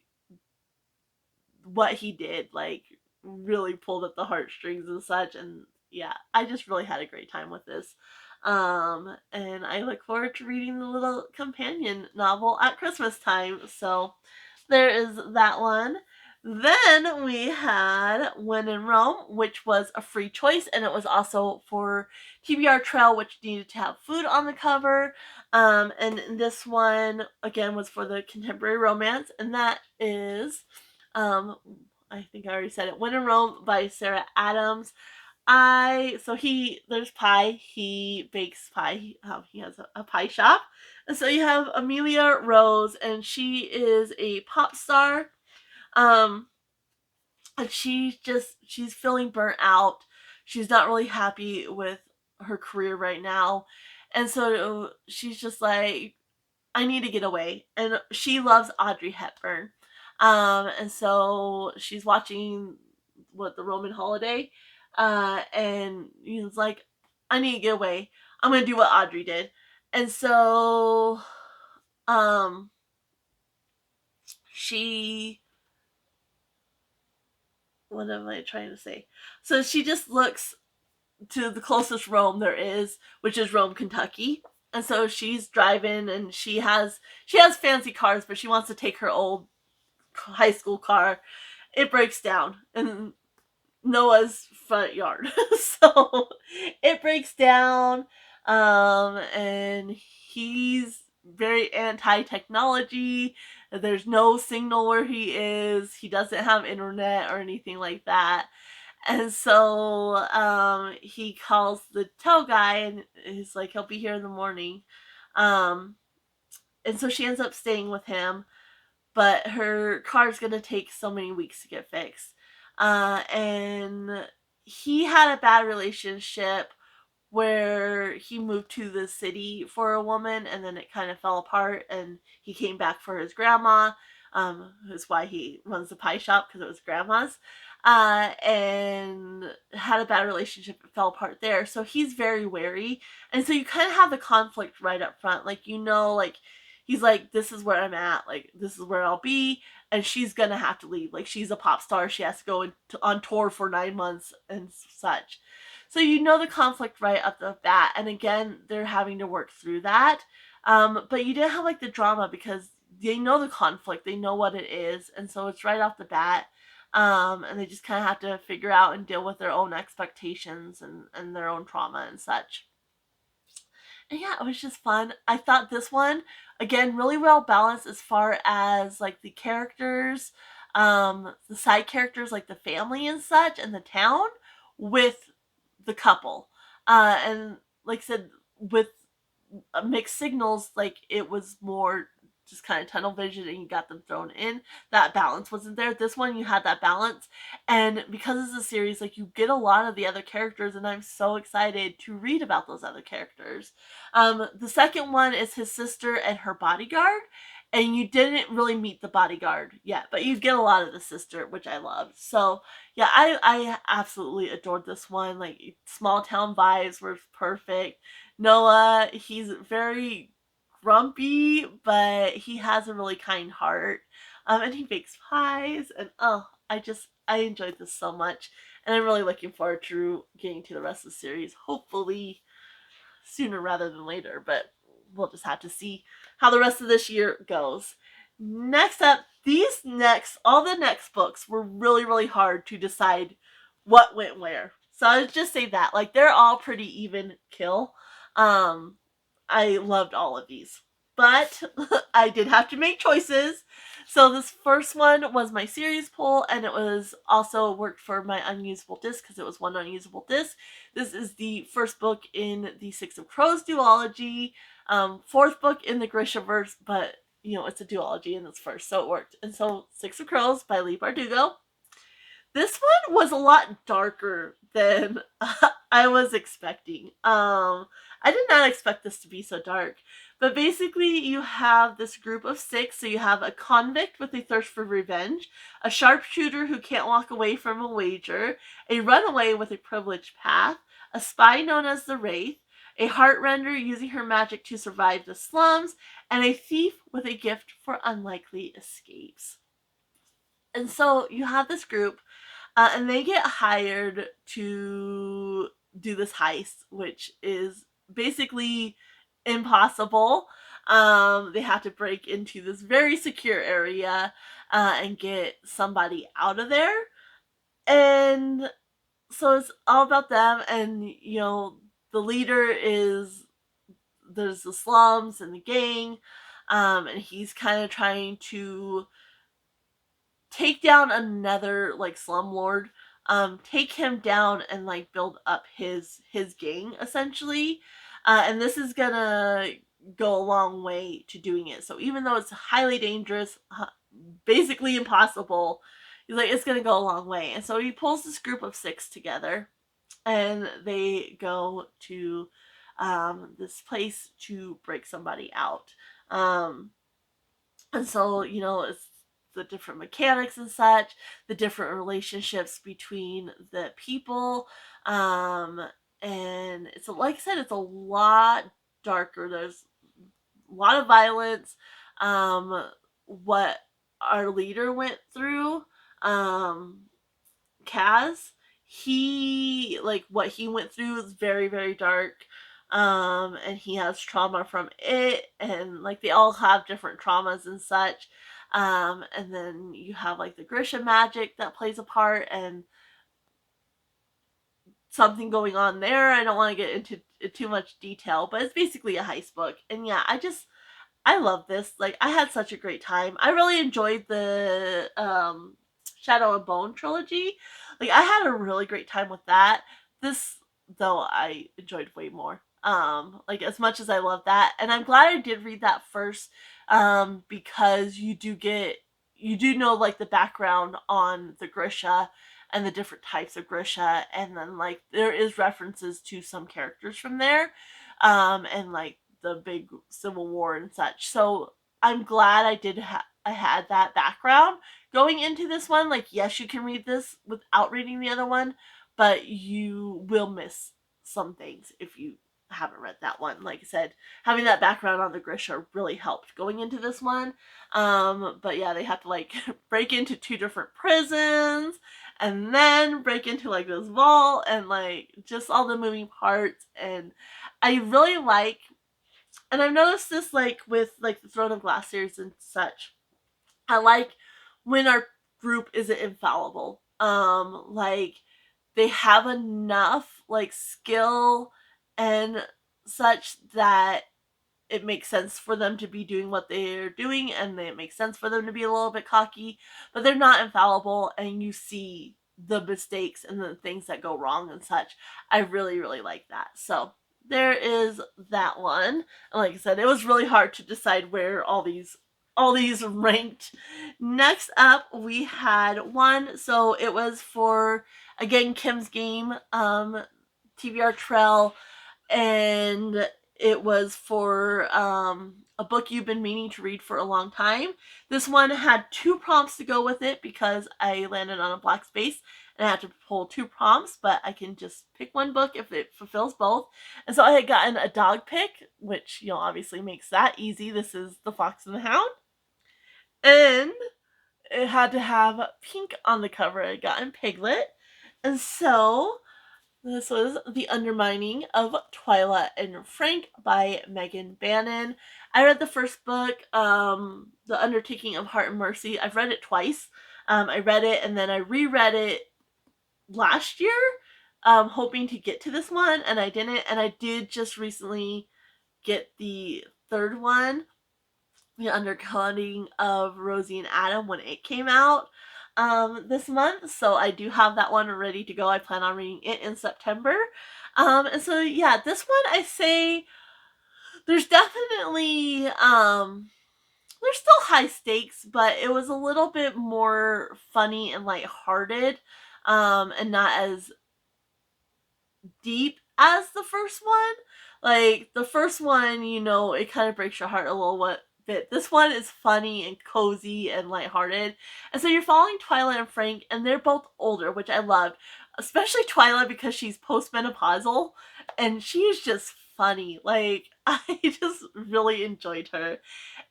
what he did, like, really pulled at the heartstrings and such. And yeah, I just really had a great time with this. And I look forward to reading the little companion novel at Christmas time. So there is that one. Then we had When in Rome, which was a free choice, and it was also for TBR Trail, which needed to have food on the cover. And this one, again, was for the contemporary romance, and that is, I think I already said it, When in Rome by Sarah Adams. There's pie. He bakes pie. He has a pie shop. And so you have Amelia Rose, and she is a pop star. And she's feeling burnt out. She's not really happy with her career right now. And so she's just like, I need to get away. And she loves Audrey Hepburn. And so she's watching the Roman holiday. And he's like, I need to get away. I'm gonna do what Audrey did. And so she what am I trying to say? So she just looks to the closest Rome there is, which is Rome, Kentucky. And so she's driving, and she has fancy cars, but she wants to take her old high school car. It breaks down in Noah's front yard. So it breaks down, and he's very anti-technology. There's no signal where he is. He doesn't have internet or anything like that. And so he calls the tow guy, and he's like, he'll be here in the morning. Um, and so she ends up staying with him, but her car's going to take so many weeks to get fixed. And he had a bad relationship where he moved to the city for a woman, and then it kind of fell apart, and he came back for his grandma. That's why he runs the pie shop, because it was grandma's. And had a bad relationship. It fell apart there. So he's very wary. And so you kind of have the conflict right up front. Like, like, he's like, this is where I'm at. Like, this is where I'll be. And she's going to have to leave. Like, she's a pop star. She has to go on tour for 9 months and such. So the conflict right up the bat. And again, they're having to work through that. But you didn't have, like, the drama, because they know the conflict. They know what it is. And so it's right off the bat. and they just kind of have to figure out and deal with their own expectations and their own trauma and such. And yeah, it was just fun. I thought this one, again, really well balanced as far as like the characters, the side characters, like the family and such, and the town with the couple. And like I said, with mixed signals, like it was more just kind of tunnel vision and you got them thrown in. That balance wasn't there. This one, you had that balance. And because it's a series, like you get a lot of the other characters, and I'm so excited to read about those other characters. The second one is his sister and her bodyguard. And you didn't really meet the bodyguard yet, but you get a lot of the sister, which I loved. So yeah, I absolutely adored this one. Like small town vibes were perfect. Noah, he's very grumpy, but he has a really kind heart. And he bakes pies, and I enjoyed this so much, and I'm really looking forward to getting to the rest of the series. Hopefully sooner rather than later, but we'll just have to see how the rest of this year goes. Next up, all the next books were really, really hard to decide what went where. So I would just say that, like, they're all pretty even kill. I loved all of these, but I did have to make choices. So this first one was my series poll, and it was also worked for my unusable disc because it was one unusable disc. This is the first book in the Six of Crows duology, fourth book in the Grishaverse, but it's a duology and it's first, so it worked. And so Six of Crows by Leigh Bardugo. This one was a lot darker than I was expecting. I did not expect this to be so dark. But basically, you have this group of 6. So you have a convict with a thirst for revenge, a sharpshooter who can't walk away from a wager, a runaway with a privileged path, a spy known as the Wraith, a heartrender using her magic to survive the slums, and a thief with a gift for unlikely escapes. And so you have this group, and they get hired to do this heist, which is basically impossible. They have to break into this very secure area and get somebody out of there. And so it's all about them. And, the leader there's the slums and the gang. And he's kind of trying to take down another like slumlord, take him down and like build up his gang essentially, and this is gonna go a long way to doing it. So even though it's highly dangerous, basically impossible, he's like, it's gonna go a long way. And so he pulls this group of 6 together, and they go to this place to break somebody out. And so, it's the different mechanics and such, the different relationships between the people. And it's, like I said, it's a lot darker. There's a lot of violence. What our leader went through, Kaz, what he went through is very, very dark. And he has trauma from it, and like they all have different traumas and such. And then you have like the Grisha magic that plays a part, and something going on there. I don't want to get into too much detail, but it's basically a heist book. And yeah, I love this. Like, I had such a great time. I really enjoyed the Shadow and Bone trilogy. Like, I had a really great time with that. This, though, I enjoyed way more. Like, as much as I love that. And I'm glad I did read that first, because you do know, like, the background on the Grisha and the different types of Grisha. And then, like, there is references to some characters from there. And, like, the big Civil War and such. So I'm glad I had that background going into this one. Like, yes, you can read this without reading the other one, but you will miss some things if you haven't read that one. Like I said, having that background on the Grisha really helped going into this one. But yeah, they have to like break into 2 different prisons and then break into like this vault, and like just all the moving parts. And I really like, and I've noticed this like with like the Throne of Glass series and such, I like when our group isn't infallible. Like, they have enough, like, skill and such that it makes sense for them to be doing what they're doing, and it makes sense for them to be a little bit cocky, but they're not infallible, and you see the mistakes and the things that go wrong and such. I really, really like that. So there is that one. And like I said, it was really hard to decide where all these ranked. Next up, we had one. So it was for, again, Kim's game, TBR Trail, and it was for a book you've been meaning to read for a long time. This one had 2 prompts to go with it because I landed on a black space and I had to pull 2 prompts, but I can just pick one book if it fulfills both. And so I had gotten a dog pick, which, you know, obviously makes that easy. This is The Fox and the Hound. And it had to have pink on the cover. I had gotten Piglet. And so this was The Undermining of Twyla and Frank by Megan Bannen. I read the first book, The Undertaking of Heart and Mercy. I've read it twice. I read it and then I reread it last year, hoping to get to this one, and I didn't. And I did just recently get the third one, The Undercutting of Rosie and Adam, when it came out this month. So I do have that one ready to go. I plan on reading it in September. And so yeah, this one, I say there's definitely there's still high stakes, but it was a little bit more funny and lighthearted, and not as deep as the first one. Like, the first one, you know, it kind of breaks your heart a little bit. This one is funny and cozy and lighthearted. And so you're following Twyla and Frank, and they're both older, which I loved. Especially Twyla, because she's postmenopausal, and she is just funny. Like, I just really enjoyed her.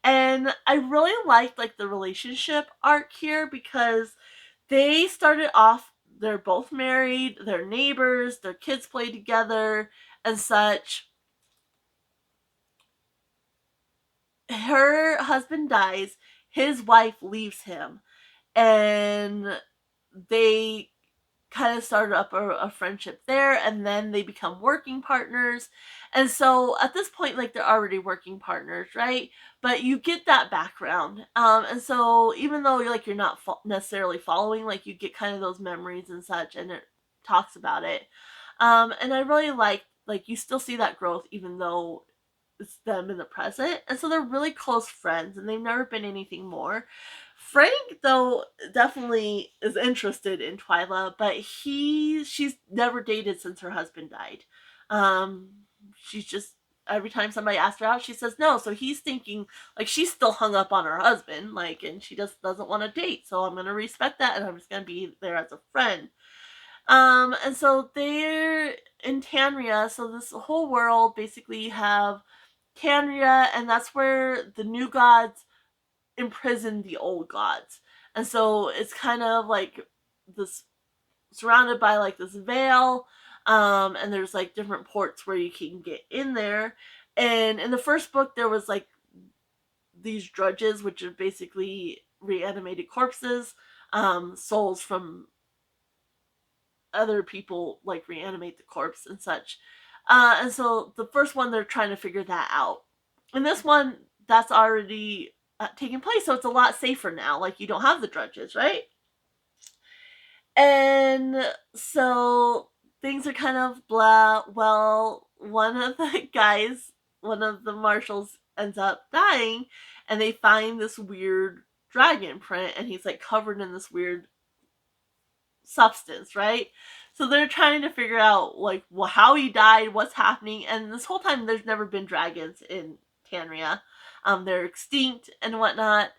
And I really liked, like, the relationship arc here, because they started off, they're both married, they're neighbors, their kids play together and such. Her husband dies, his wife leaves him, and they kind of started up a friendship there, and then they become working partners. And so at this point, like, they're already working partners, right? But you get that background, and so even though you're not necessarily following, like, you get kind of those memories and such, and it talks about it. And I really like you still see that growth even though it's them in the present. And so they're really close friends, and they've never been anything more. Frank, though, definitely is interested in Twyla, but she's never dated since her husband died. She's just, every time somebody asks her out, she says no. So he's thinking, like, she's still hung up on her husband, like, and she just doesn't want to date. So I'm gonna respect that, and I'm just gonna be there as a friend. And so they're in Tanria. So this whole world, basically, you have Tanria, and that's where the new gods imprison the old gods. And so it's kind of like this, surrounded by like this veil, and there's like different ports where you can get in there. And in the first book, there was like these drudges, which are basically reanimated corpses, souls from other people, like, reanimate the corpse and such. And so the first one, they're trying to figure that out. And this one, that's already taking place, so it's a lot safer now. Like, you don't have the drudges, right? And so things are kind of blah. Well, one of the marshals ends up dying, and they find this weird dragon print, and he's like covered in this weird substance, right? So they're trying to figure out, like, how he died, what's happening, and this whole time there's never been dragons in Tanria. They're extinct and whatnot.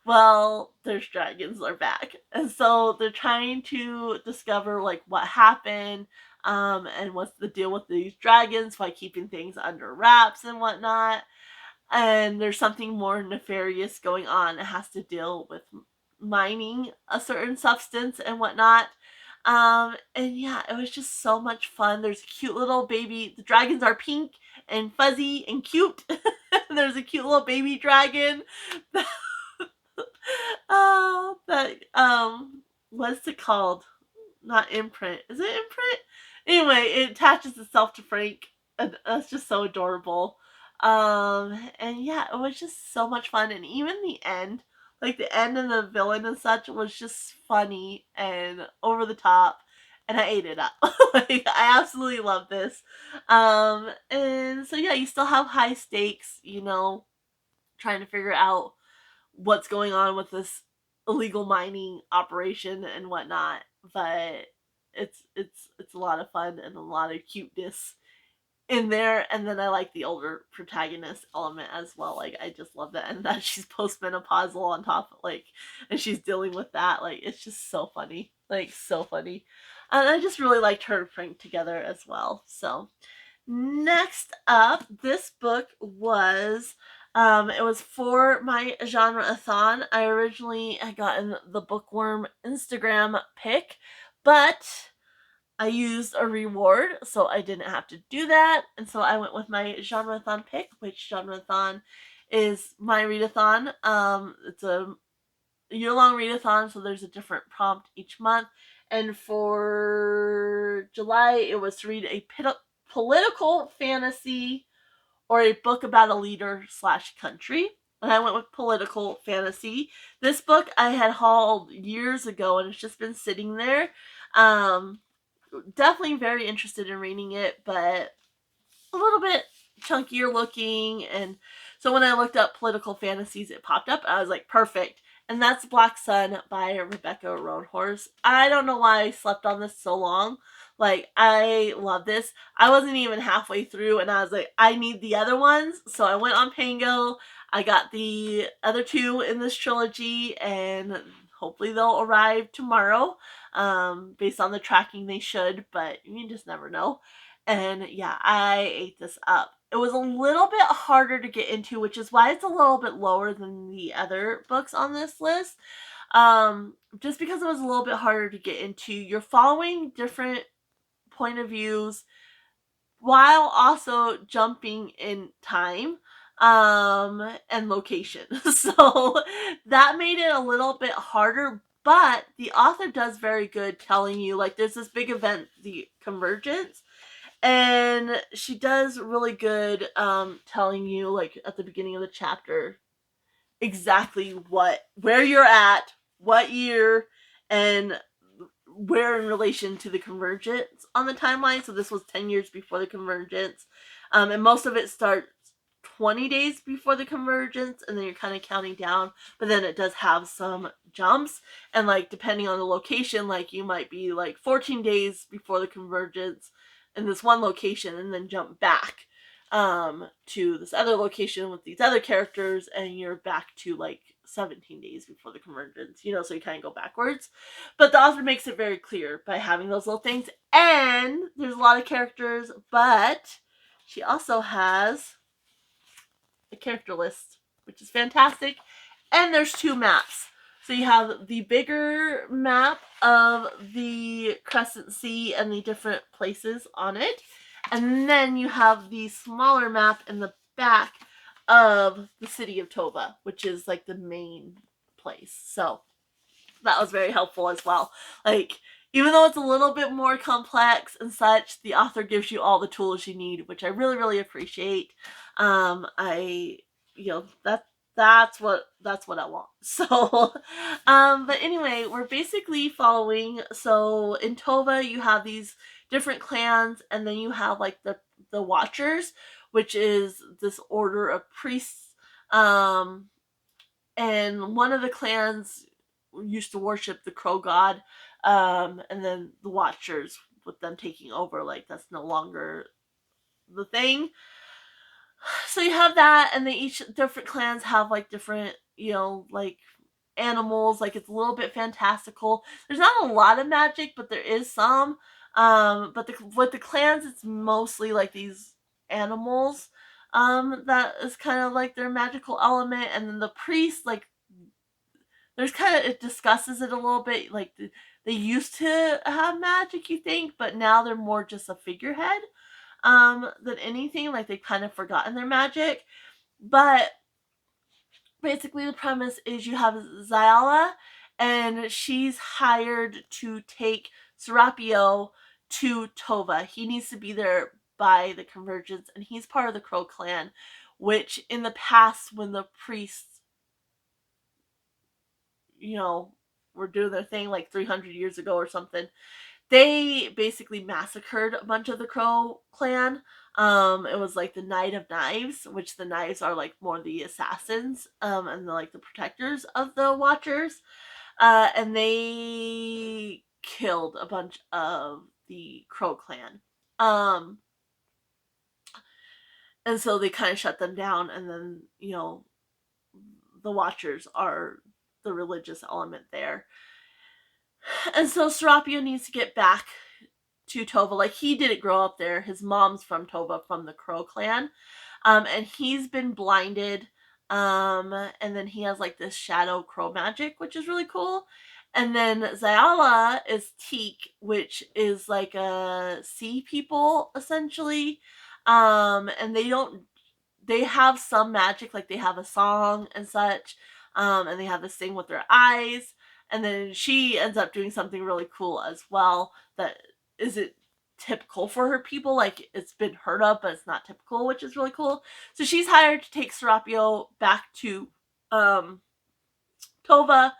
Well, there's dragons are back, and so they're trying to discover, like, what happened, and what's the deal with these dragons, why keeping things under wraps and whatnot. And there's something more nefarious going on. It has to deal with mining a certain substance and whatnot. And yeah, it was just so much fun. There's a cute little baby. The dragons are pink and fuzzy and cute. There's a cute little baby dragon That what's it called? Not imprint. Is it imprint? Anyway, it attaches itself to Frank, and that's just so adorable. And yeah, it was just so much fun, and even the end, like the end and the villain and such, was just funny and over the top, and I ate it up. Like I absolutely love this. And so yeah, you still have high stakes, trying to figure out what's going on with this illegal mining operation and whatnot. But it's a lot of fun and a lot of cuteness in there. And then I like the older protagonist element as well. Like I just love that, and that she's postmenopausal on top of and she's dealing with that. Like it's just so funny, like so funny. And I just really liked her and Frank together as well. So next up, this book was it was for my genre-a-thon. I originally had gotten the Bookworm Instagram pick, but I used a reward, so I didn't have to do that. And so I went with my genre-a-thon pick, which genre-a-thon is my readathon. It's a year-long readathon, so there's a different prompt each month. And for July, it was to read a political fantasy or a book about a leader / country. And I went with political fantasy. This book I had hauled years ago, and it's just been sitting there. Definitely very interested in reading it, but a little bit chunkier looking. And so when I looked up political fantasies, it popped up. I was like, perfect. And that's Black Sun by Rebecca Roanhorse. I don't know why I slept on this so long. Like, I love this. I wasn't even halfway through, and I was like, I need the other ones. So I went on Pango. I got the other two in this trilogy, and hopefully they'll arrive tomorrow. Based on the tracking, they should, but you just never know. And yeah, I ate this up. It was a little bit harder to get into, which is why it's a little bit lower than the other books on this list. Just because it was a little bit harder to get into. You're following different point of views while also jumping in time and location. So that made it a little bit harder, but the author does very good telling you, like, there's this big event, the Convergence, and she does really good telling you, like, at the beginning of the chapter, exactly where you're at, what year, and where in relation to the Convergence on the timeline. So this was 10 years before the Convergence. And most of it starts 20 days before the Convergence, and then you're kind of counting down, but then it does have some jumps, and like depending on the location, like you might be like 14 days before the Convergence in this one location, and then jump back to this other location with these other characters, and you're back to like 17 days before the Convergence, so you kind of go backwards. But the author makes it very clear by having those little things, and there's a lot of characters, but she also has a character list, which is fantastic. And there's 2 maps. So you have the bigger map of the Crescent Sea and the different places on it. And then you have the smaller map in the back of the city of Tova, which is like the main place. So that was very helpful as well. Like, even though it's a little bit more complex and such, the author gives you all the tools you need, which I really, really appreciate. That's what I want. So, but anyway, we're basically following. So in Tova, you have these different clans, and then you have like the Watchers, which is this order of priests. And one of the clans used to worship the crow god, and then the Watchers, with them taking over, like that's no longer the thing. So you have that, and then each different clans have like different, like animals. Like it's a little bit fantastical. There's not a lot of magic, but there is some. But with the clans, it's mostly like these animals. That is kind of like their magical element, and then the priests, like there's kind of, it discusses it a little bit. Like they used to have magic, you think, but now they're more just a figurehead than anything. Like they've kind of forgotten their magic. But basically the premise is you have Twyla, and she's hired to take Serapio to Tova. He needs to be there by the convergence, and he's part of the Crow clan, which in the past, when the priests, were doing their thing like 300 years ago or something, they basically massacred a bunch of the Crow clan. It was like the Night of Knives, which the knives are like more the assassins, and like the protectors of the Watchers. And they killed a bunch of the Crow clan. And so they kind of shut them down, and then, the Watchers are the religious element there. And so Serapio needs to get back to Tova. Like, he didn't grow up there. His mom's from Tova, from the Crow clan. And he's been blinded. And then he has like this shadow crow magic, which is really cool. And then Twyla is Teak, which is like a sea people, essentially. And they have some magic, like they have a song and such. And they have this thing with their eyes. And then she ends up doing something really cool as well that isn't typical for her people. Like, it's been heard of, but it's not typical, which is really cool. So she's hired to take Serapio back to Tova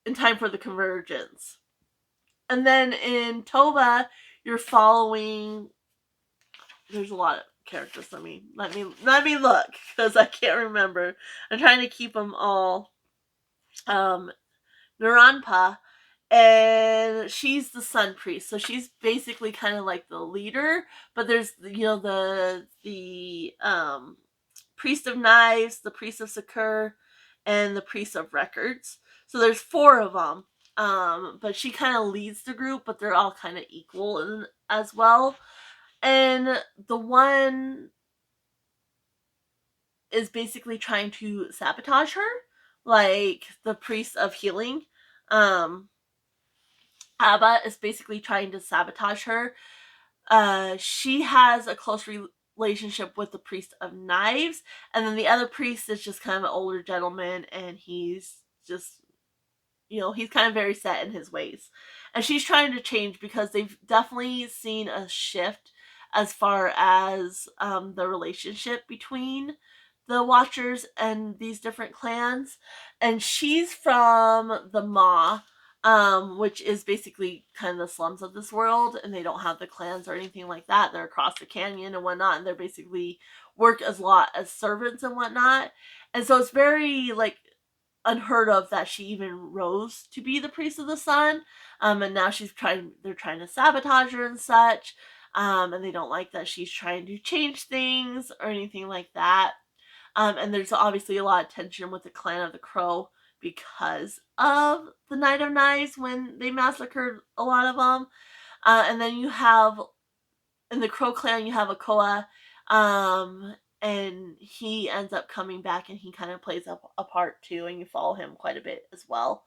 in time for the convergence. And then in Tova, you're following. There's a lot of characters. Let me look, because I can't remember. I'm trying to keep them all. Naranpa, and she's the Sun Priest, so she's basically kind of like the leader. But there's the Priest of Knives, the Priest of Secure, and the Priest of Records. So there's 4 of them. But she kind of leads the group, but they're all kind of equal as well. And the one is basically trying to sabotage her, like the Priest of Healing. Abba is basically trying to sabotage her. She has a close relationship with the Priest of Knives, and then the other priest is just kind of an older gentleman, and he's just, he's kind of very set in his ways. And she's trying to change because they've definitely seen a shift as far as the relationship between the Watchers and these different clans. And she's from the Maw, which is basically kind of the slums of this world, and they don't have the clans or anything like that. They're across the canyon and whatnot, and they're basically work as a lot as servants and whatnot. And so it's very like unheard of that she even rose to be the priest of the sun. And now they're trying to sabotage her and such. And they don't like that she's trying to change things or anything like that. And there's obviously a lot of tension with the clan of the Crow because of the Night of Knives when they massacred a lot of them. And then you have, in the Crow clan, you have Akoa, and he ends up coming back, and he kind of plays a part too, and you follow him quite a bit as well.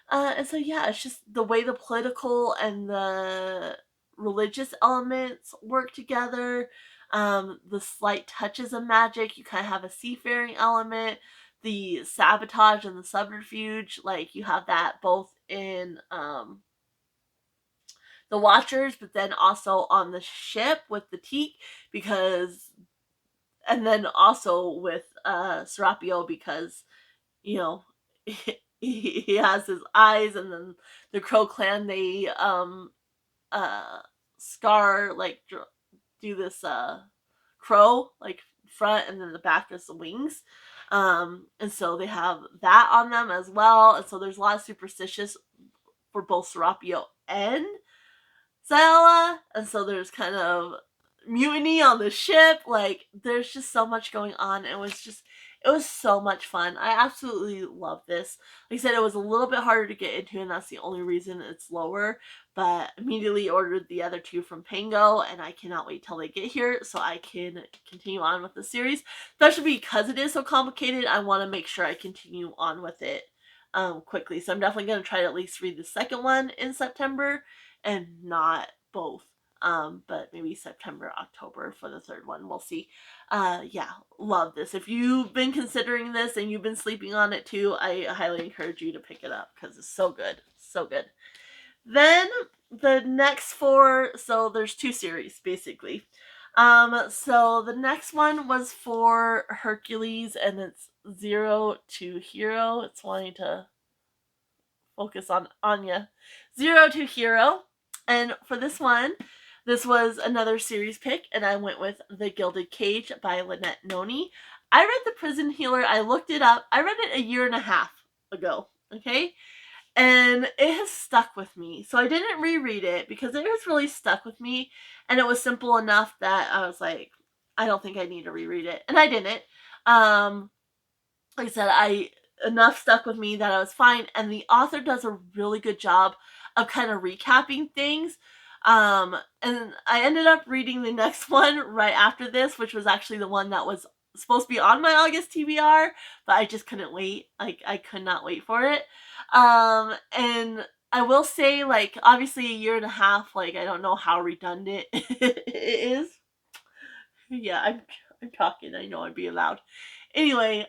And so yeah, it's just the way the political and the religious elements work together. The slight touches of magic. You kind of have a seafaring element. The sabotage and the subterfuge, like you have that both in the Watchers, but then also on the ship with the Teak, and then also with Serapio, because he has his eyes, and then the Crow clan, they scar, like do this crow like front, and then the back is the wings. And so they have that on them as well. And so there's a lot of superstitious for both Serapio and Twyla. And so there's kind of mutiny on the ship. Like, there's just so much going on. It was so much fun. I absolutely love this. Like I said, it was a little bit harder to get into, and that's the only reason it's lower. But immediately ordered the other 2 from Pango, and I cannot wait till they get here so I can continue on with the series. Especially because it is so complicated, I want to make sure I continue on with it quickly. So I'm definitely going to try to at least read the second one in September, and not both But maybe September, October for the third one. We'll see. Yeah, love this. If you've been considering this and you've been sleeping on it too, I highly encourage you to pick it up because it's so good. So good. Then the next 4, so there's 2 series basically. So the next one was for Hercules, and it's Zero to Hero. It's wanting to focus on Anya. Zero to Hero. And for this one, this was another series pick, and I went with The Gilded Cage by Lynette Noni. I read The Prison Healer. I looked it up. I read it a year and a half ago, okay? And it has stuck with me. So I didn't reread it because it has really stuck with me, and it was simple enough that I was like, I don't think I need to reread it. And I didn't. Like I said, enough stuck with me that I was fine, and the author does a really good job of kind of recapping things. And I ended up reading the next one right after this, which was actually the one that was supposed to be on my August TBR, but I just couldn't wait. Like, I could not wait for it. And I will say, like, obviously a year and a half, like, I don't know how redundant it is. Yeah, I'm talking. I know I'm being loud. Anyway,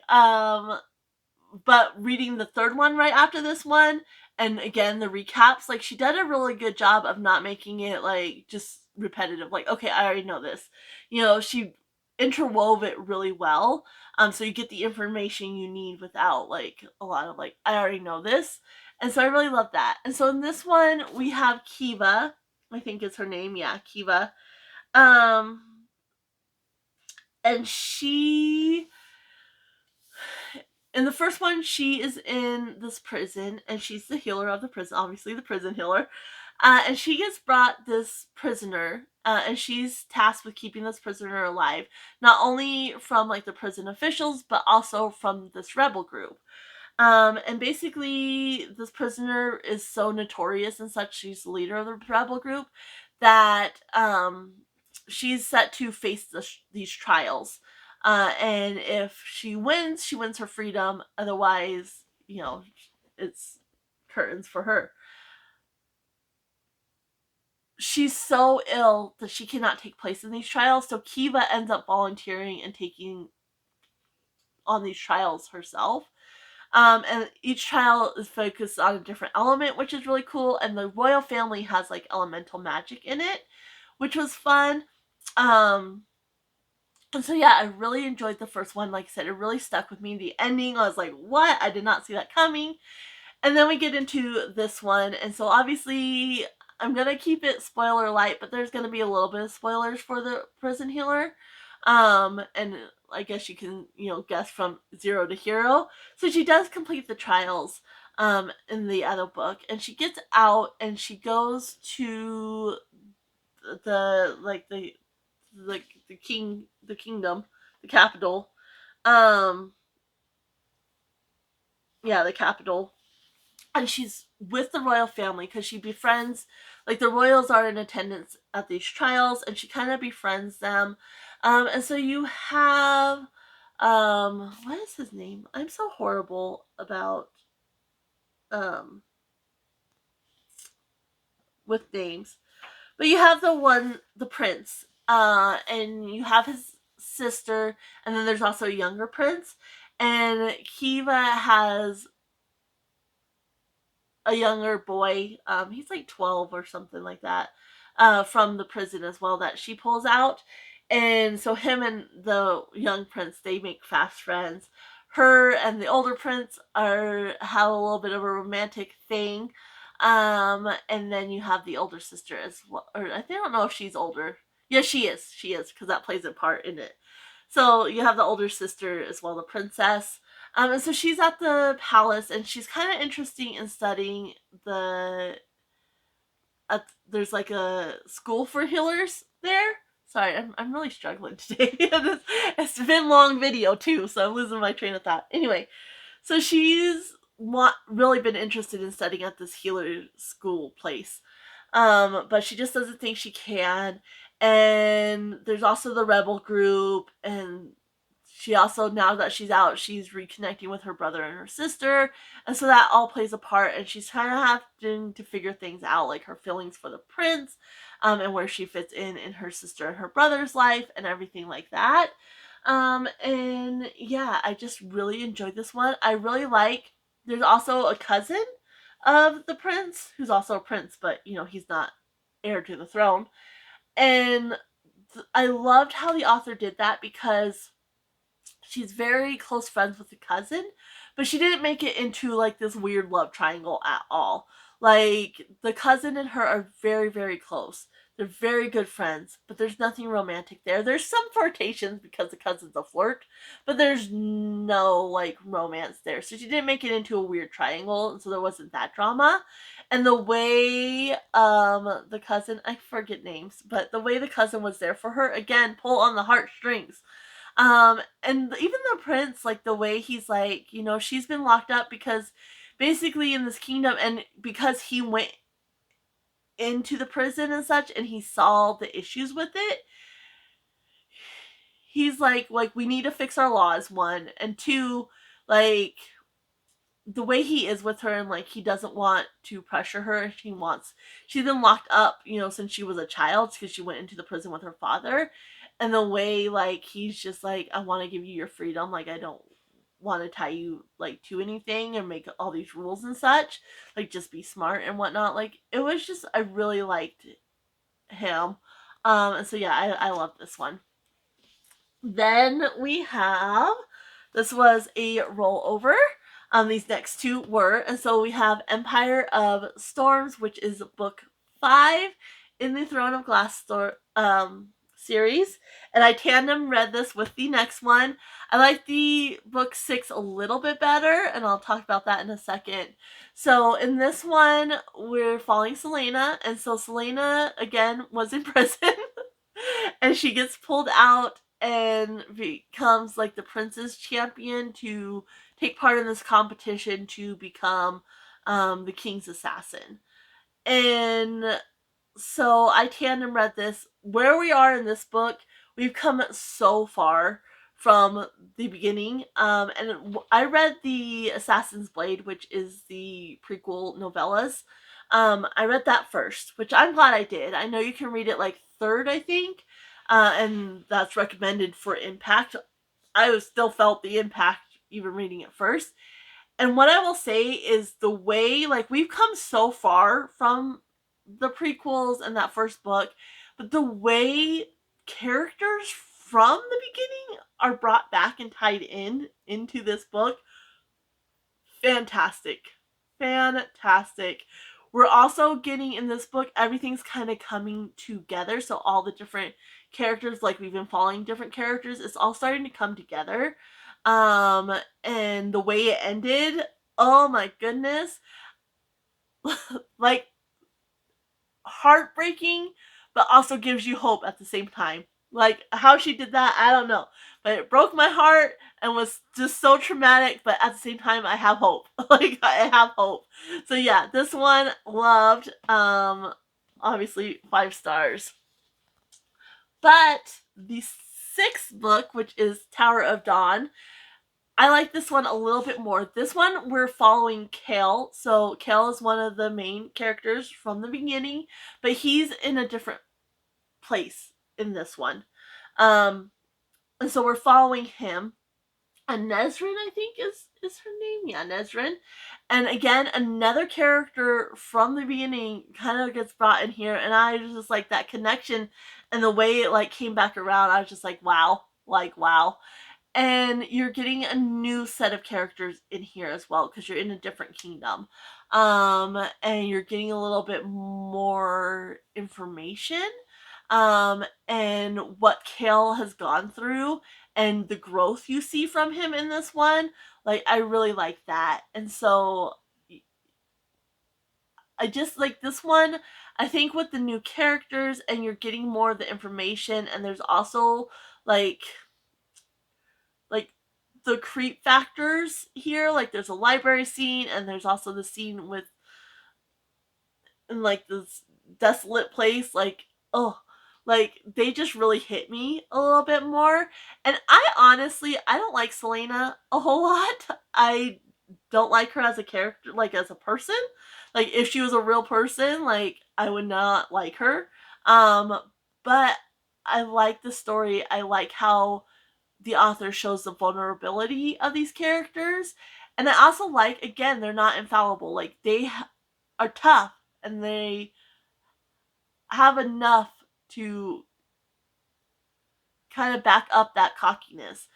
but reading the third one right after this one, and again the recaps, like, she did a really good job of not making it like just repetitive, like, okay, I already know this. You know, she interwove it really well, so you get the information you need without like a lot of like, I already know this. And so I really love that. And so in this one we have Kiva, I think is her name, yeah, Kiva. And she, in the first one, she is in this prison, and she's the healer of the prison, obviously the prison healer. And she gets brought this prisoner, and she's tasked with keeping this prisoner alive, not only from like the prison officials, but also from this rebel group. And basically, this prisoner is so notorious and such, she's the leader of the rebel group, that she's set to face these trials. And if she wins her freedom. Otherwise, you know, it's curtains for her. She's so ill that she cannot take place in these trials, so Kiva ends up volunteering and taking on these trials herself. And each trial is focused on a different element, which is really cool. And the royal family has like elemental magic in it, which was fun. And so yeah, I really enjoyed the first one. Like I said, it really stuck with me. The ending, I was like, what? I did not see that coming. And then we get into this one. And so obviously I'm going to keep it spoiler light, but there's going to be a little bit of spoilers for the prison healer. And I guess you can, you know, guess from Zero to Hero. So she does complete the trials in the other book, and she gets out and she goes to the kingdom, the capital. Yeah, the capital. And she's with the royal family because she befriends, like, the royals are in attendance at these trials, and she kind of befriends them. And so you have, what is his name? I'm so horrible about, with names. But you have the prince, and you have his sister, and then there's also a younger prince. And Kiva has a younger boy, he's like 12 or something like that, from the prison as well, that she pulls out. And so him and the young prince, they make fast friends. Her and the older prince have a little bit of a romantic thing. And then you have the older sister as well, or I don't know if she's older. Yeah, she is, because that plays a part in it. So you have the older sister as well, the princess. And so she's at the palace, and she's kind of interesting in studying there's like a school for healers there. Sorry, I'm really struggling today. It's been a long video too, so I'm losing my train of thought. Anyway, so she's really been interested in studying at this healer school place. But she just doesn't think she can. And there's also the rebel group, and she also, now that she's out, she's reconnecting with her brother and her sister, and so that all plays a part, and she's kind of having to figure things out, like her feelings for the prince, and where she fits in her sister and her brother's life and everything like that. And yeah, I just really enjoyed this one. I really like, there's also a cousin of the prince who's also a prince, but you know, he's not heir to the throne. And I loved how the author did that because she's very close friends with the cousin, but she didn't make it into like this weird love triangle at all. Like the cousin and her are very, very close. They're very good friends, but there's nothing romantic there. There's some flirtations because the cousin's a flirt, but there's no like romance there. So she didn't make it into a weird triangle, and so there wasn't that drama. And the way the cousin, I forget names, but the way the cousin was there for her, again, pull on the heartstrings. And even the prince, like the way he's like, you know, she's been locked up because basically in this kingdom, and because he went into the prison and such and he saw the issues with it, he's like we need to fix our laws, one, and two, like the way he is with her, and like he doesn't want to pressure her. She's been locked up, you know, since she was a child because she went into the prison with her father. And the way like he's just like, I want to give you your freedom, like I don't want to tie you like to anything and make all these rules and such, like just be smart and whatnot. Like it was just, I really liked him. And so yeah, I love this one. Then we have, this was a rollover. These next two were, and so we have Empire of Storms, which is book 5 in the Throne of Glass series, and I tandem read this with the next one. I like the book 6 a little bit better, and I'll talk about that in a second. So in this one, we're following Selena, and so Selena again was in prison, and she gets pulled out and becomes like the prince's champion to take part in this competition to become the king's assassin. And so I tandem read this. Where we are in this book, we've come so far from the beginning. And I read the Assassin's Blade, which is the prequel novellas. I read that first, which I'm glad I did. I know you can read it like third, I think, and that's recommended for impact. I still felt the impact even reading it first. And what I will say is the way, like, we've come so far from the prequels and that first book, but the way characters from the beginning are brought back and tied into this book, fantastic. Fantastic. We're also getting in this book, everything's kind of coming together. So all the different characters, like we've been following different characters, it's all starting to come together. And the way it ended, oh my goodness. Like heartbreaking, but also gives you hope at the same time. Like how she did that, I don't know. But it broke my heart and was just so traumatic, but at the same time I have hope. Like I have hope. So yeah, this one loved. Obviously 5 stars. But the 6th book, which is Tower of Dawn, I like this one a little bit more. This one, we're following Kale. So Kale is one of the main characters from the beginning, but he's in a different place in this one. And so we're following him. And Nesrin, I think, is her name. Yeah, Nesrin. And again, another character from the beginning kind of gets brought in here. And I just like that connection and the way it like came back around. I was just like, wow. Like, wow. And you're getting a new set of characters in here as well because you're in a different kingdom. And you're getting a little bit more information and what Kale has gone through and the growth you see from him in this one. Like, I really like that. And so I just like this one. I think with the new characters and you're getting more of the information, and there's also like the creep factors here. Like there's a library scene and there's also the scene with in like this desolate place. Like, oh, like they just really hit me a little bit more. And I honestly, I don't like Selena a whole lot. I don't like her as a character, like as a person. Like if she was a real person, like I would not like her. But I like the story. I like how the author shows the vulnerability of these characters. And I also like, again, they're not infallible. Like, they are tough and they have enough to kind of back up that cockiness,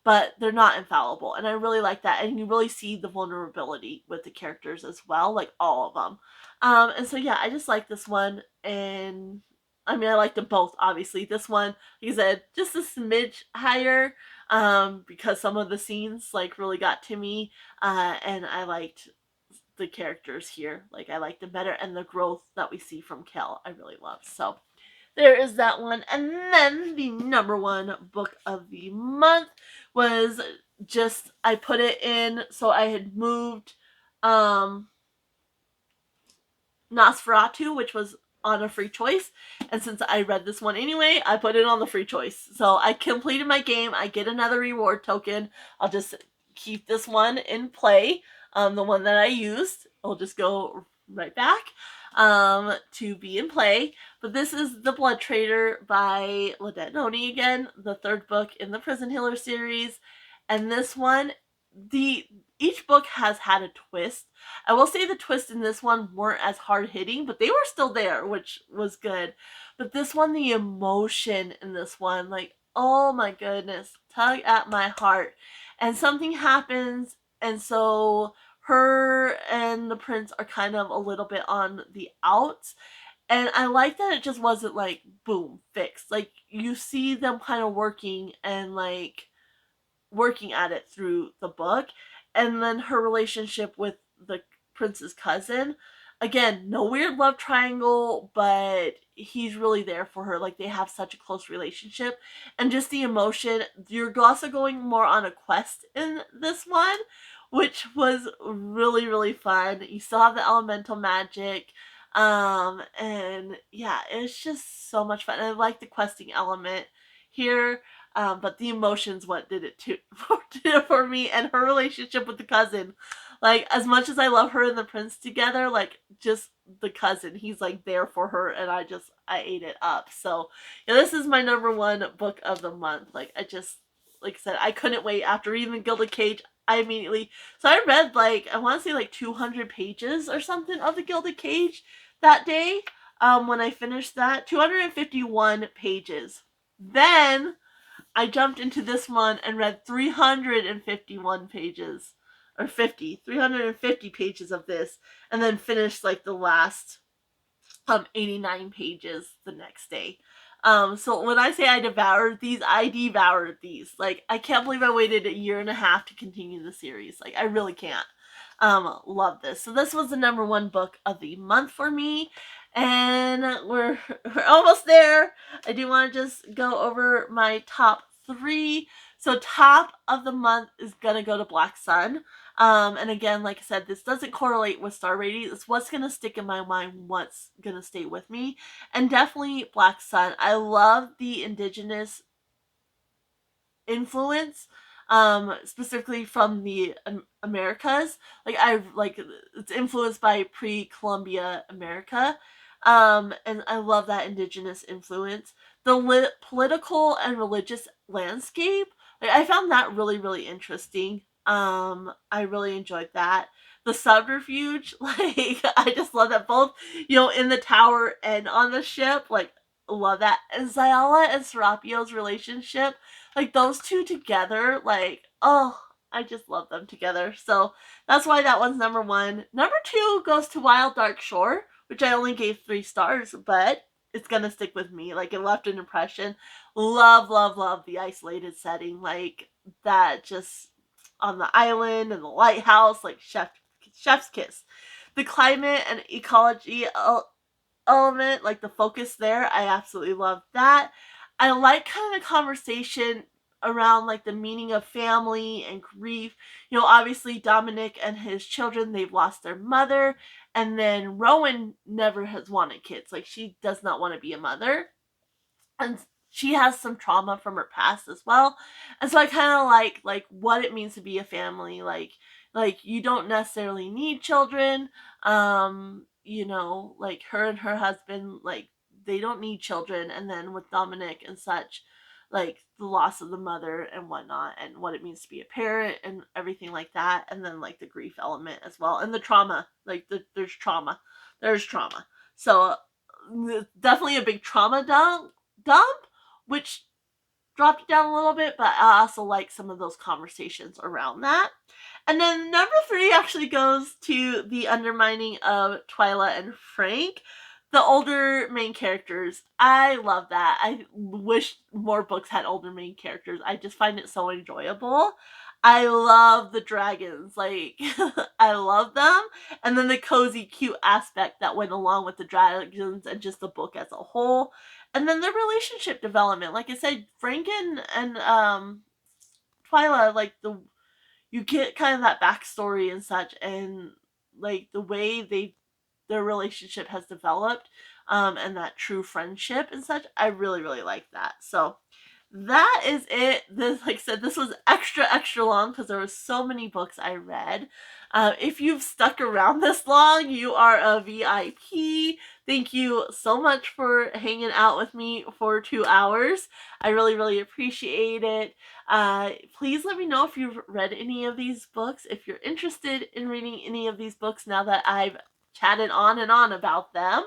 but they're not infallible. And I really like that. And you really see the vulnerability with the characters as well, like all of them. And so, yeah, I just like this one. And I mean, I like them both, obviously. This one, like I said, just a smidge higher because some of the scenes, like, really got to me. And I liked the characters here. Like, I liked them better. And the growth that we see from Kel, I really love. So, there is that one. And then the number one book of the month was just, I put it in, so I had moved Nosferatu, which was on a free choice. And since I read this one anyway, I put it on the free choice. So I completed my game. I get another reward token. I'll just keep this one in play. The one that I used, I'll just go right back to be in play. But this is The Blood Traitor by Lynette Noni again, the third book in the Prison Healer series. And this one, each book has had a twist. I will say the twists in this one weren't as hard hitting, but they were still there, which was good. But this one, the emotion in this one, like, oh my goodness, tug at my heart. And something happens, and so her and the prince are kind of a little bit on the outs. And I like that it just wasn't like, boom, fixed. Like, you see them kind of working and like working at it through the book. And then her relationship with the prince's cousin, again, no weird love triangle, but he's really there for her. Like, they have such a close relationship. And just the emotion. You're also going more on a quest in this one, which was really, really fun. You still have the elemental magic. And yeah, it's just so much fun. And I like the questing element here. But the emotions, what did it for me, and her relationship with the cousin. Like, as much as I love her and the prince together, like, just the cousin, he's like there for her, and I ate it up. So, yeah, this is my number one book of the month. Like, like I said, I couldn't wait after reading the Gilded Cage. I read, like, I want to say like 200 pages or something of the Gilded Cage that day. When I finished that, 251 pages. Then I jumped into this one and read 351 pages, or 350 pages of this, and then finished like the last 89 pages the next day. So when I say I devoured these, I devoured these. Like, I can't believe I waited a year and a half to continue the series. Like, I really can't. Love this. So this was the number one book of the month for me. And we're almost there. I do want to just go over my top three. So top of the month is going to go to Black Sun. And again, like I said, this doesn't correlate with star rating. It's what's going to stick in my mind, what's going to stay with me. And definitely Black Sun. I love the indigenous influence, specifically from the Americas. Like, it's influenced by pre-Columbia America. And I love that indigenous influence. The political and religious landscape, like, I found that really, really interesting. I really enjoyed that. The subterfuge, like, I just love that, both, in the tower and on the ship. Like, love that. And Xyala and Serapio's relationship, like, those two together, like, oh, I just love them together. So that's why that one's number one. Number two goes to Wild Dark Shore, which I only gave 3 stars, but it's gonna stick with me. Like, it left an impression. Love, love, love the isolated setting. Like, that, just on the island and the lighthouse, like, chef's kiss. The climate and ecology element, like the focus there, I absolutely love that. I like kind of the conversation around like the meaning of family and grief. Obviously Dominic and his children, they've lost their mother, and then Rowan never has wanted kids. Like, she does not want to be a mother, and she has some trauma from her past as well. And so I kind of like what it means to be a family. Like, you don't necessarily need children. Like, her and her husband, like, they don't need children. And then with Dominic and such, like the loss of the mother and whatnot, and what it means to be a parent and everything like that, and then like the grief element as well, and the trauma, like there's trauma, so definitely a big trauma dump, which dropped it down a little bit, but I also like some of those conversations around that. And then number 3 actually goes to the undermining of Twyla and Frank, the older main characters. I love that. I wish more books had older main characters. I just find it so enjoyable. I love the dragons. Like, I love them. And then the cozy, cute aspect that went along with the dragons and just the book as a whole. And then the relationship development. Like I said, Frank and Twyla, like you get kind of that backstory and such, and like the way their relationship has developed, and that true friendship and such. I really, really like that. So that is it. This, like I said, this was extra long because there were so many books I read. If you've stuck around this long, you are a VIP. Thank you so much for hanging out with me for 2 hours. I really, really appreciate it. Please let me know if you've read any of these books, if you're interested in reading any of these books now that I've chatted on and on about them.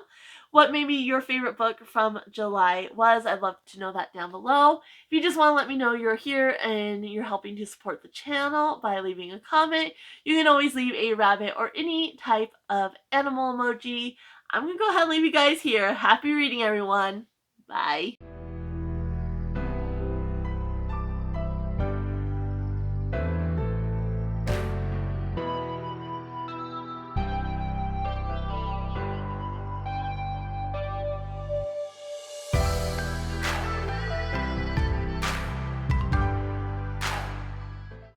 What maybe your favorite book from July was. I'd love to know that down below. If you just want to let me know you're here and you're helping to support the channel by leaving a comment, you can always leave a rabbit or any type of animal emoji. I'm going to go ahead and leave you guys here. Happy reading, everyone. Bye.